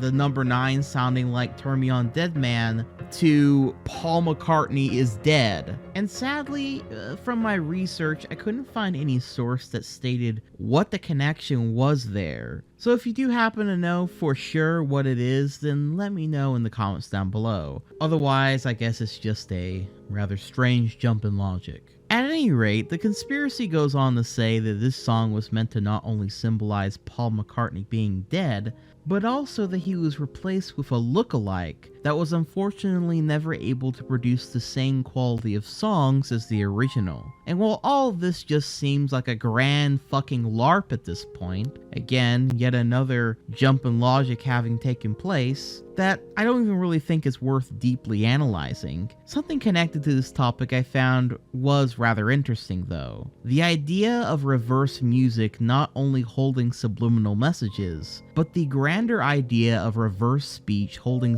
A: the number 9 sounding like Turn Me On Dead Man to Paul McCartney is dead. And sadly, from my research, I couldn't find any source that stated what the connection was there. So if you do happen to know for sure what it is, then let me know in the comments down below. Otherwise, I guess it's just a rather strange jump in logic. At any rate, the conspiracy goes on to say that this song was meant to not only symbolize Paul McCartney being dead, but also that he was replaced with a look-alike that was unfortunately never able to produce the same quality of songs as the original. And while all of this just seems like a grand fucking LARP at this point, again, yet another jump in logic having taken place, that I don't even really think is worth deeply analyzing. Something connected to this topic I found was rather interesting though. The idea of reverse music not only holding subliminal messages, but the grander idea of reverse speech holding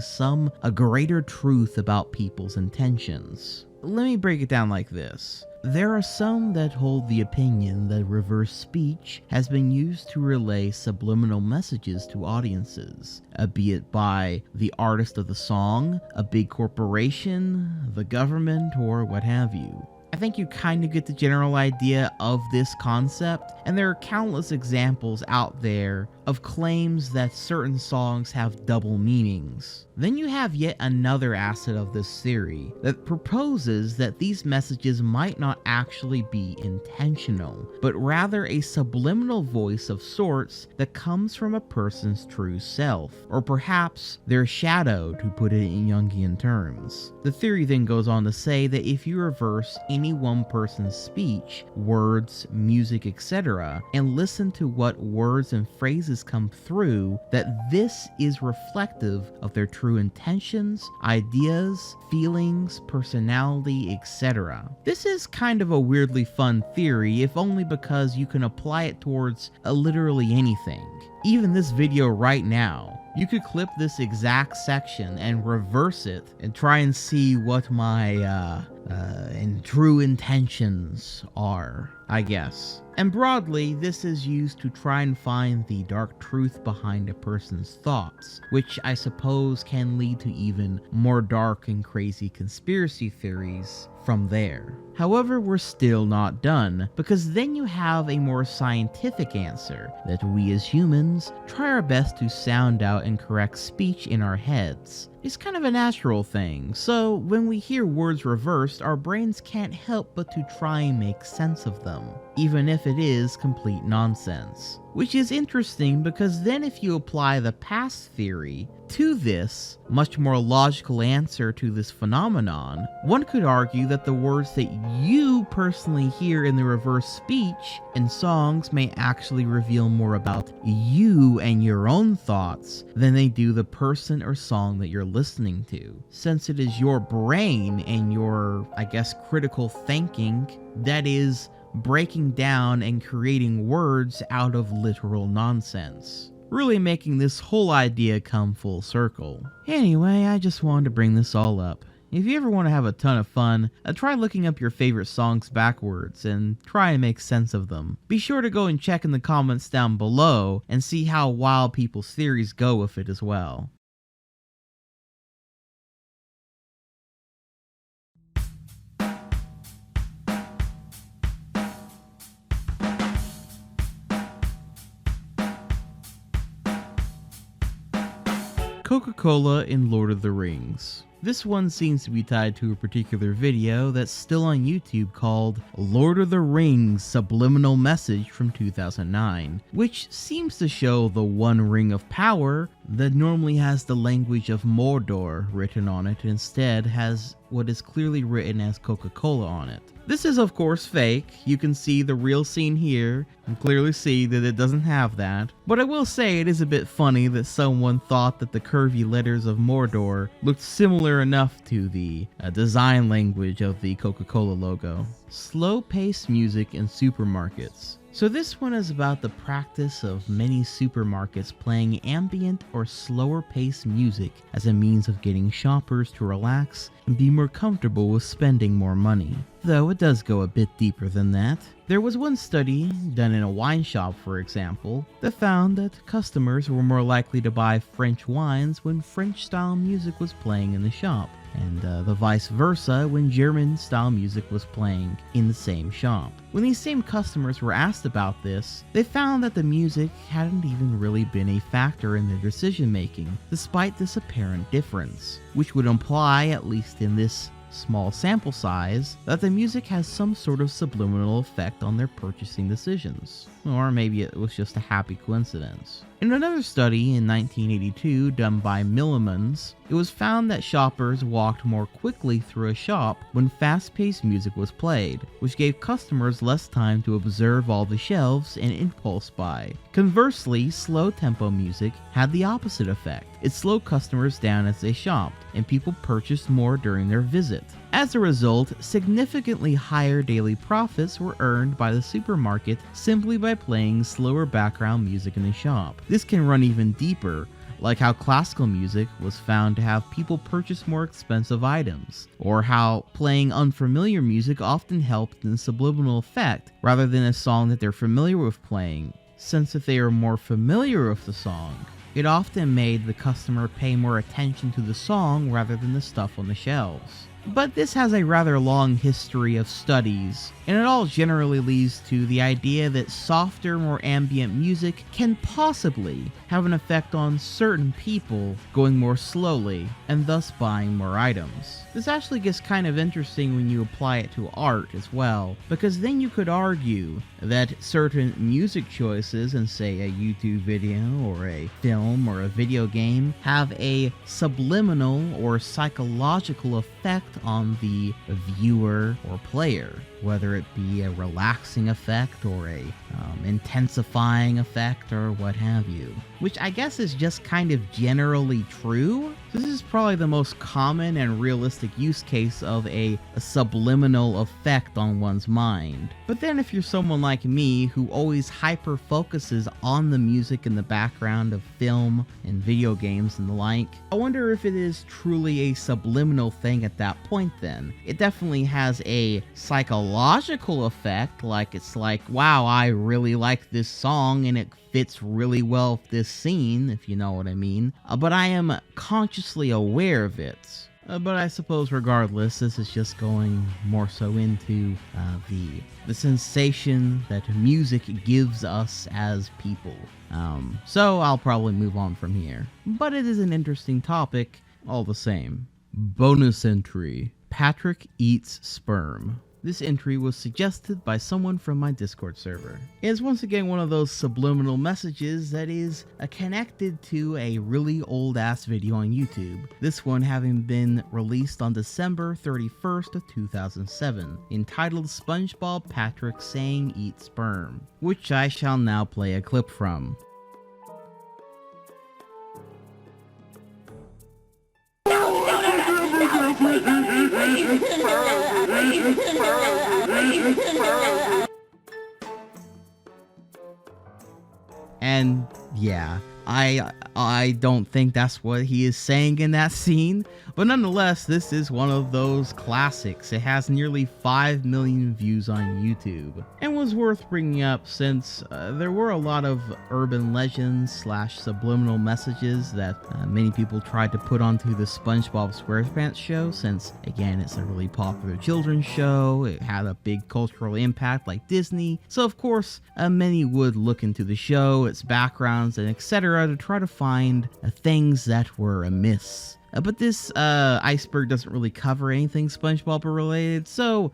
A: a greater truth about people's intentions. Let me break it down like this. There are some that hold the opinion that reverse speech has been used to relay subliminal messages to audiences, be it by the artist of the song, a big corporation, the government, or what have you. I think you kind of get the general idea of this concept, and there are countless examples out there of claims that certain songs have double meanings. Then you have yet another asset of this theory that proposes that these messages might not actually be intentional, but rather a subliminal voice of sorts that comes from a person's true self, or perhaps their shadow, to put it in Jungian terms. The theory then goes on to say that if you reverse any one person's speech, words, music, etc., and listen to what words and phrases come through, that this is reflective of their true intentions, ideas, feelings, personality, etc. This is kind of a weirdly fun theory, if only because you can apply it towards literally anything. Even this video right now. You could clip this exact section and reverse it and try and see what my true intentions are, I guess. And broadly, this is used to try and find the dark truth behind a person's thoughts, which I suppose can lead to even more dark and crazy conspiracy theories from there. However, we're still not done, because then you have a more scientific answer that we as humans try our best to sound out and correct speech in our heads. It's kind of a natural thing, so when we hear words reversed, our brains can't help but to try and make sense of them, even if it is complete nonsense. Which is interesting because then if you apply the past theory to this much more logical answer to this phenomenon, one could argue that the words that you personally hear in the reverse speech in songs may actually reveal more about you and your own thoughts than they do the person or song that you're listening to, since it is your brain and your, I guess, critical thinking that is breaking down and creating words out of literal nonsense, really making this whole idea come full circle. Anyway, I just wanted to bring this all up. If you ever want to have a ton of fun, try looking up your favorite songs backwards and try and make sense of them. Be sure to go and check in the comments down below and see how wild people's theories go with it as well. Coca-Cola in Lord of the Rings. This one seems to be tied to a particular video that's still on YouTube called Lord of the Rings Subliminal Message from 2009, which seems to show the one ring of power that normally has the language of Mordor written on it, instead has what is clearly written as Coca-Cola on it. This is of course fake. You can see the real scene here and clearly see that it doesn't have that. But I will say it is a bit funny that someone thought that the curvy letters of Mordor looked similar enough to the design language of the Coca-Cola logo. Slow-paced music in supermarkets. So this one is about the practice of many supermarkets playing ambient or slower paced music as a means of getting shoppers to relax and be more comfortable with spending more money. Though it does go a bit deeper than that. There was one study, done in a wine shop for example, that found that customers were more likely to buy French wines when French style music was playing in the shop, and the vice versa when German style music was playing in the same shop. When these same customers were asked about this, they found that the music hadn't even really been a factor in their decision making, despite this apparent difference, which would imply, at least in this small sample size, that the music has some sort of subliminal effect on their purchasing decisions. Or maybe it was just a happy coincidence. In another study in 1982 done by Millimans, it was found that shoppers walked more quickly through a shop when fast-paced music was played, which gave customers less time to observe all the shelves and impulse buy. Conversely, slow-tempo music had the opposite effect. It slowed customers down as they shopped, and people purchased more during their visit. As a result, significantly higher daily profits were earned by the supermarket simply by playing slower background music in the shop. This can run even deeper, like how classical music was found to have people purchase more expensive items, or how playing unfamiliar music often helped in the subliminal effect rather than a song that they're familiar with playing, since if they are more familiar with the song, it often made the customer pay more attention to the song rather than the stuff on the shelves. But this has a rather long history of studies, and it all generally leads to the idea that softer, more ambient music can possibly have an effect on certain people going more slowly, and thus buying more items. This actually gets kind of interesting when you apply it to art as well, because then you could argue that certain music choices in, say, a YouTube video or a film or a video game have a subliminal or psychological effect on the viewer or player, whether it be a relaxing effect or a intensifying effect or what have you, which I guess is just kind of generally true. This is probably the most common and realistic use case of a subliminal effect on one's mind. But then if you're someone like me who always hyper focuses on the music in the background of film and video games and the like, I wonder if it is truly a subliminal thing at that point then. It definitely has a psychological effect, like it's like, wow, I really like this song and it fits really well with this scene, if you know what I mean, but I am consciously aware of it. But I suppose regardless, this is just going more so into the sensation that music gives us as people. So I'll probably move on from here. But it is an interesting topic all the same. Bonus entry: Patrick eats sperm. This entry was suggested by someone from my Discord server. It is once again one of those subliminal messages that is connected to a really old ass video on YouTube. This one having been released on December 31st of 2007, entitled SpongeBob Patrick Saying Eat Sperm, which I shall now play a clip from. And yeah, I don't think that's what he is saying in that scene, but nonetheless, this is one of those classics. It has nearly 5 million views on YouTube, and was worth bringing up since there were a lot of urban legends / subliminal messages that many people tried to put onto the SpongeBob SquarePants show, since again, it's a really popular children's show. It had a big cultural impact like Disney, so of course many would look into the show, its backgrounds, and etc. to try to find things that were amiss. But this iceberg doesn't really cover anything SpongeBob related, so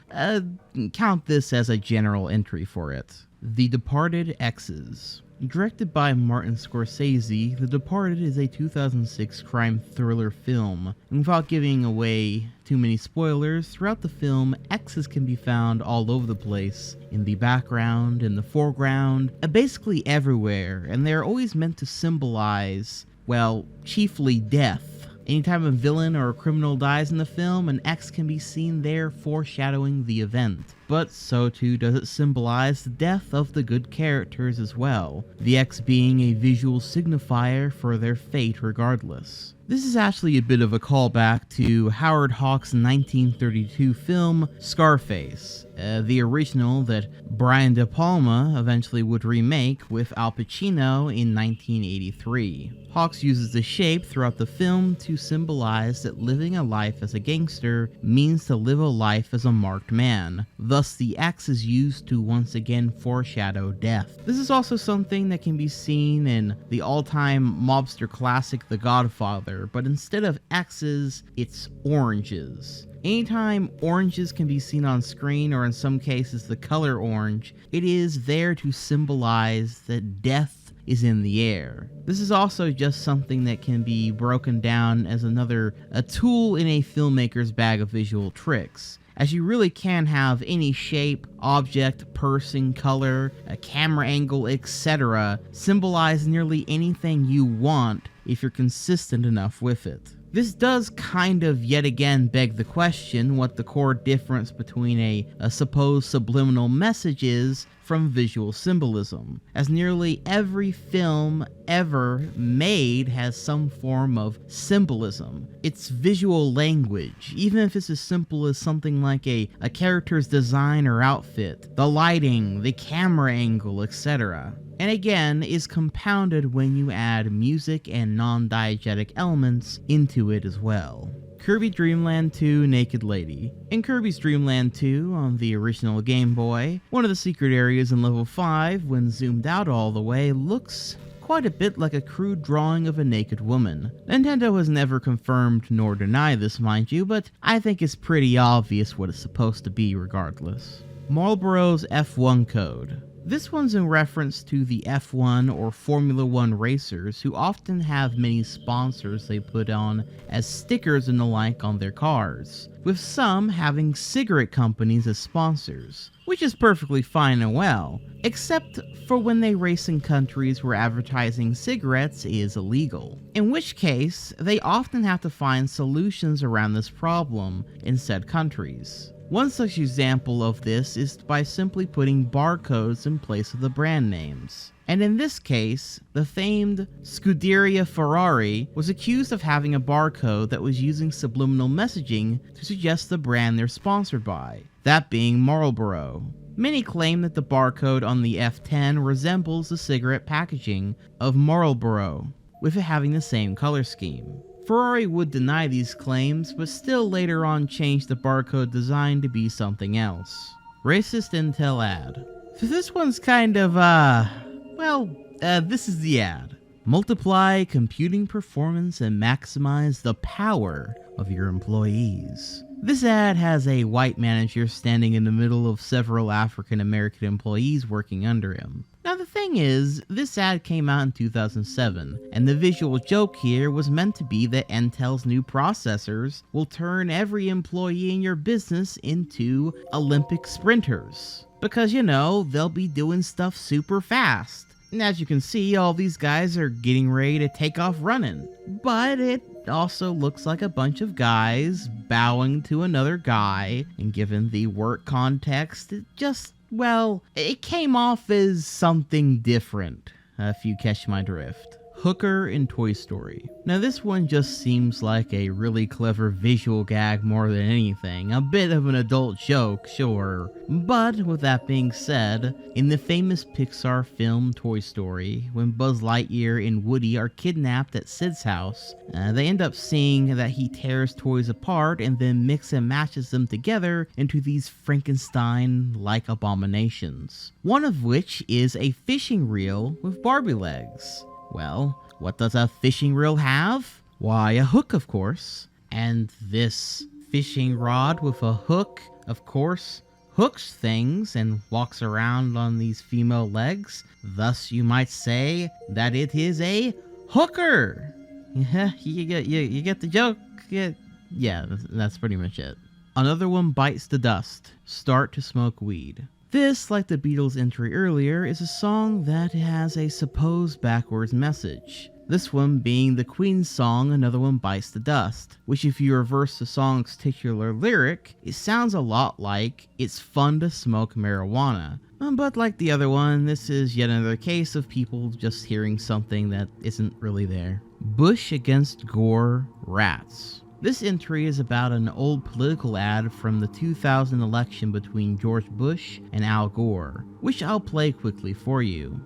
A: count this as a general entry for it. The Departed Exes. Directed by Martin Scorsese, The Departed is a 2006 crime thriller film. And without giving away too many spoilers, throughout the film, exes can be found all over the place, in the background, in the foreground, basically everywhere, and they're always meant to symbolize, well, chiefly death. Anytime a villain or a criminal dies in the film, an X can be seen there foreshadowing the event. But so too does it symbolize the death of the good characters as well, the X being a visual signifier for their fate regardless. This is actually a bit of a callback to Howard Hawks' 1932 film Scarface, the original that Brian De Palma eventually would remake with Al Pacino in 1983. Hawks uses the shape throughout the film to symbolize that living a life as a gangster means to live a life as a marked man. Thus, the X is used to once again foreshadow death. This is also something that can be seen in the all-time mobster classic The Godfather, but instead of X's, it's oranges. Anytime oranges can be seen on screen, or in some cases the color orange, it is there to symbolize that death is in the air. This is also just something that can be broken down as a tool in a filmmaker's bag of visual tricks, as you really can have any shape, object, person, color, a camera angle, etc. symbolize nearly anything you want if you're consistent enough with it. This does kind of yet again beg the question what the core difference between a supposed subliminal message is from visual symbolism, as nearly every film ever made has some form of symbolism. It's visual language, even if it's as simple as something like a character's design or outfit, the lighting, the camera angle, etc. And again, is compounded when you add music and non-diegetic elements into it as well. Kirby Dreamland 2 Naked Lady. In Kirby's Dreamland 2 on the original Game Boy, one of the secret areas in level 5, when zoomed out all the way, looks quite a bit like a crude drawing of a naked woman. Nintendo has never confirmed nor denied this, mind you, but I think it's pretty obvious what it's supposed to be regardless. Marlboro's F1 Code. This one's in reference to the F1 or Formula 1 racers who often have many sponsors they put on as stickers and the like on their cars, with some having cigarette companies as sponsors, which is perfectly fine and well, except for when they race in countries where advertising cigarettes is illegal, in which case they often have to find solutions around this problem in said countries. One such example of this is by simply putting barcodes in place of the brand names. And in this case, the famed Scuderia Ferrari was accused of having a barcode that was using subliminal messaging to suggest the brand they're sponsored by, that being Marlboro. Many claim that the barcode on the F10 resembles the cigarette packaging of Marlboro, with it having the same color scheme. Ferrari would deny these claims, but still later on changed the barcode design to be something else. Racist Intel ad. So this one's kind of, this is the ad. Multiply computing performance and maximize the power of your employees. This ad has a white manager standing in the middle of several African American employees working under him. Now the thing is, this ad came out in 2007, and the visual joke here was meant to be that Intel's new processors will turn every employee in your business into Olympic sprinters. Because, they'll be doing stuff super fast. And as you can see, all these guys are getting ready to take off running. But it also looks like a bunch of guys bowing to another guy, and given the work context, it came off as something different, if you catch my drift. Hooker in Toy Story. Now this one just seems like a really clever visual gag more than anything. A bit of an adult joke, sure. But with that being said, in the famous Pixar film Toy Story, when Buzz Lightyear and Woody are kidnapped at Sid's house, they end up seeing that he tears toys apart and then mix and matches them together into these Frankenstein-like abominations. One of which is a fishing reel with Barbie legs. Well, what does a fishing reel have? Why, a hook, of course. And this fishing rod with a hook, of course, hooks things and walks around on these female legs. Thus, you might say that it is a hooker. Yeah, you get the joke? Yeah, that's pretty much it. Another one bites the dust. Start to smoke weed. This, like the Beatles entry earlier, is a song that has a supposed backwards message. This one being the Queen's song Another One Bites the Dust, which if you reverse the song's titular lyric, it sounds a lot like it's fun to smoke marijuana. But like the other one, this is yet another case of people just hearing something that isn't really there. Bush against Gore rats. This entry is about an old political ad from the 2000 election between George Bush and Al Gore, which I'll play quickly for you.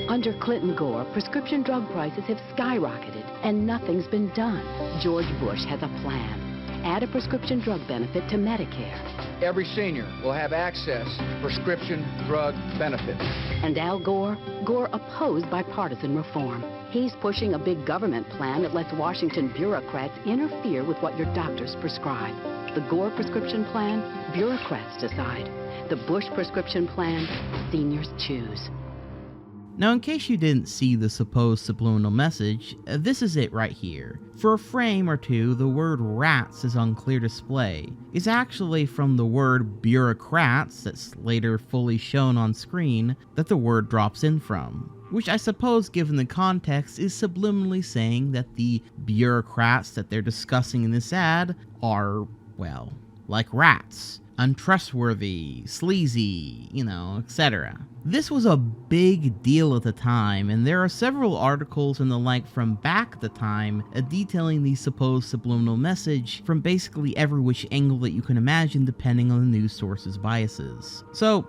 G: Under Clinton-Gore, prescription drug prices have skyrocketed and nothing's been done. George Bush has a plan. Add a prescription drug benefit to Medicare.
H: Every senior will have access to prescription drug benefits.
G: And Al Gore? Gore opposed bipartisan reform. He's pushing a big government plan that lets Washington bureaucrats interfere with what your doctors prescribe. The Gore prescription plan, bureaucrats decide. The Bush prescription plan, seniors choose.
A: Now, in case you didn't see the supposed subliminal message, this is it right here. For a frame or two, the word rats is on clear display. It's actually from the word bureaucrats that's later fully shown on screen that the word drops in from. Which I suppose, given the context, is subliminally saying that the bureaucrats that they're discussing in this ad are, well, like rats. Untrustworthy, sleazy, etc. This was a big deal at the time, and there are several articles and the like from back at the time detailing the supposed subliminal message from basically every which angle that you can imagine depending on the news source's biases. So,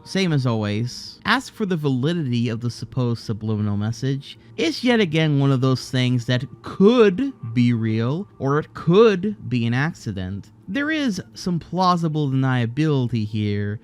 A: same as always, ask for the validity of the supposed subliminal message. It's yet again one of those things that could be real, or it could be an accident. There is some plausible deniability here,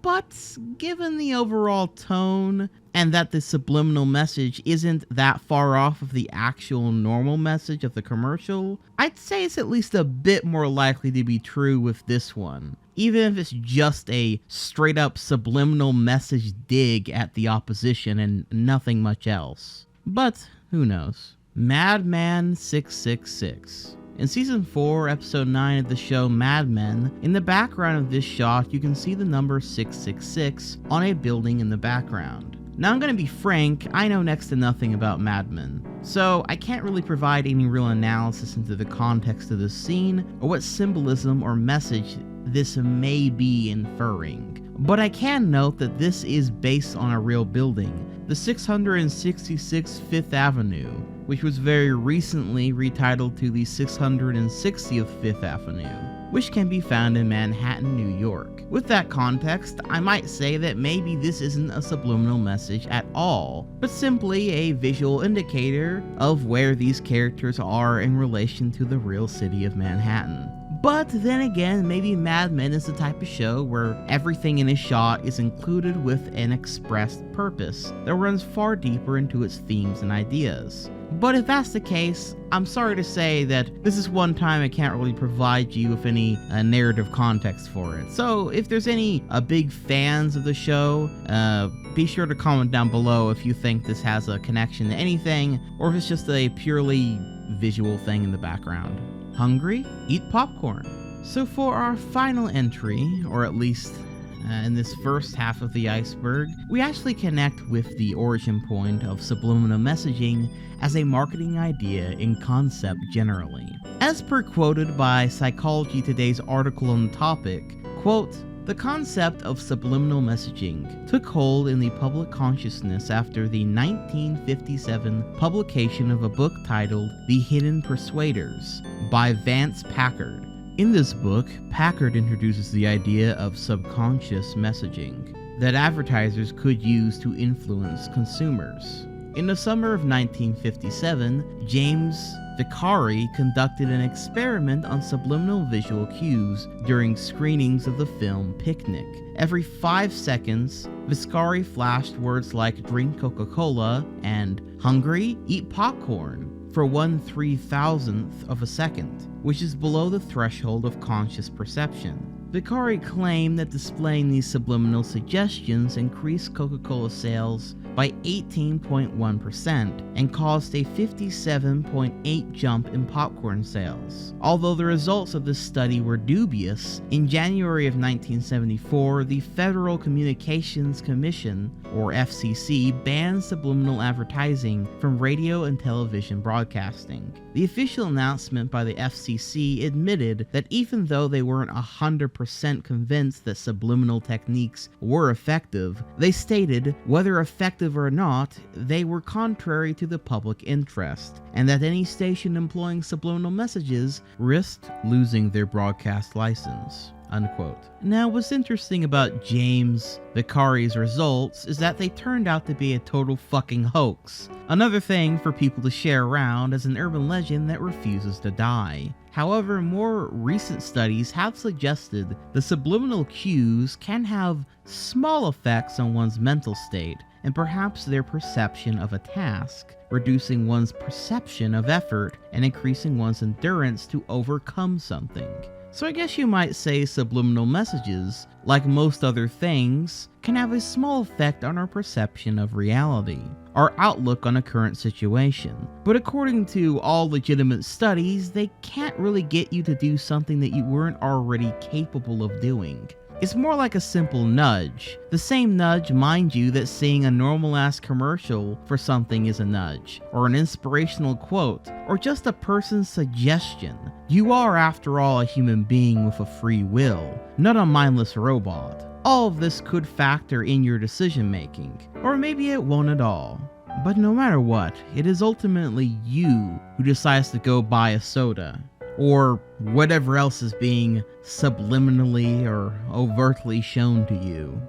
A: but given the overall tone and that the subliminal message isn't that far off of the actual normal message of the commercial, I'd say it's at least a bit more likely to be true with this one, even if it's just a straight up subliminal message dig at the opposition and nothing much else. But who knows? Madman 666. In Season 4, Episode 9 of the show Mad Men, in the background of this shot you can see the number 666 on a building in the background. Now I'm gonna be frank, I know next to nothing about Mad Men, so I can't really provide any real analysis into the context of this scene or what symbolism or message this may be inferring. But I can note that this is based on a real building, the 666 Fifth Avenue, which was very recently retitled to the 660th Fifth Avenue, which can be found in Manhattan, New York. With that context, I might say that maybe this isn't a subliminal message at all, but simply a visual indicator of where these characters are in relation to the real city of Manhattan. But then again, maybe Mad Men is the type of show where everything in a shot is included with an expressed purpose that runs far deeper into its themes and ideas. But if that's the case, I'm sorry to say that this is one time I can't really provide you with any narrative context for it. So if there's any big fans of the show, be sure to comment down below if you think this has a connection to anything, or if it's just a purely visual thing in the background. Hungry? Eat popcorn. So for our final entry, or at least in this first half of the iceberg, we actually connect with the origin point of subliminal messaging as a marketing idea in concept generally. As per quoted by Psychology Today's article on the topic, quote, "The concept of subliminal messaging took hold in the public consciousness after the 1957 publication of a book titled The Hidden Persuaders by Vance Packard. In this book, Packard introduces the idea of subconscious messaging that advertisers could use to influence consumers. In the summer of 1957, James Vicari conducted an experiment on subliminal visual cues during screenings of the film Picnic. Every 5 seconds, Vicari flashed words like drink Coca-Cola and hungry, eat popcorn for 1/3000th of a second, which is below the threshold of conscious perception. Vicari claimed that displaying these subliminal suggestions increased Coca-Cola sales by 18.1% and caused a 57.8% jump in popcorn sales. Although the results of this study were dubious, in January of 1974, the Federal Communications Commission, or FCC, banned subliminal advertising from radio and television broadcasting. The official announcement by the FCC admitted that even though they weren't 100% convinced that subliminal techniques were effective, they stated, whether effective or not, they were contrary to the public interest, and that any station employing subliminal messages risked losing their broadcast license. Unquote. Now, what's interesting about James Vicari's results is that they turned out to be a total fucking hoax. Another thing for people to share around as an urban legend that refuses to die. However, more recent studies have suggested the subliminal cues can have small effects on one's mental state, and perhaps their perception of a task, reducing one's perception of effort and increasing one's endurance to overcome something. So I guess you might say subliminal messages, like most other things, can have a small effect on our perception of reality, our outlook on a current situation. But according to all legitimate studies, they can't really get you to do something that you weren't already capable of doing. It's more like a simple nudge. The same nudge, mind you, that seeing a normal-ass commercial for something is a nudge, or an inspirational quote, or just a person's suggestion. You are, after all, a human being with a free will, not a mindless robot. All of this could factor in your decision-making, or maybe it won't at all. But no matter what, it is ultimately you who decides to go buy a soda, or whatever else is being subliminally or overtly shown to you.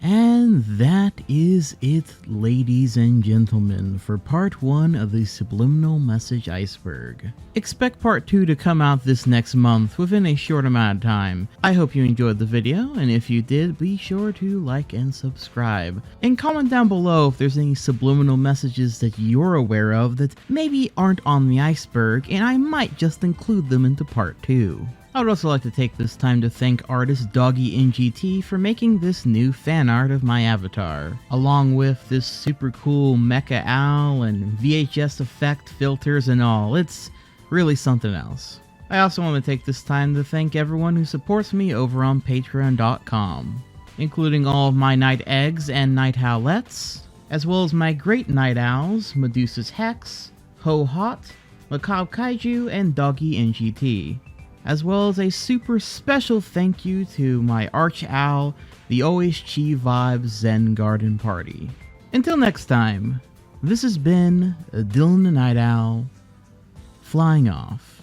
A: And that is it, ladies and gentlemen, for part 1 of the Subliminal Message Iceberg. Expect part 2 to come out this next month within a short amount of time. I hope you enjoyed the video, and if you did, be sure to like and subscribe. And comment down below if there's any subliminal messages that you're aware of that maybe aren't on the iceberg, and I might just include them into part 2. I would also like to take this time to thank artist Doggy NGT for making this new fan art of my avatar, along with this super cool mecha owl and VHS effect filters and all. It's really something else. I also want to take this time to thank everyone who supports me over on patreon.com, including all of my night eggs and night owlettes, as well as my great night owls, Medusa's Hex, Ho Hot, Macabre Kaiju, and Doggy NGT. as well as a super special thank you to my arch owl, the Always Chi Vibes Zen Garden Party. Until next time, this has been Dylan the Night Owl, flying off.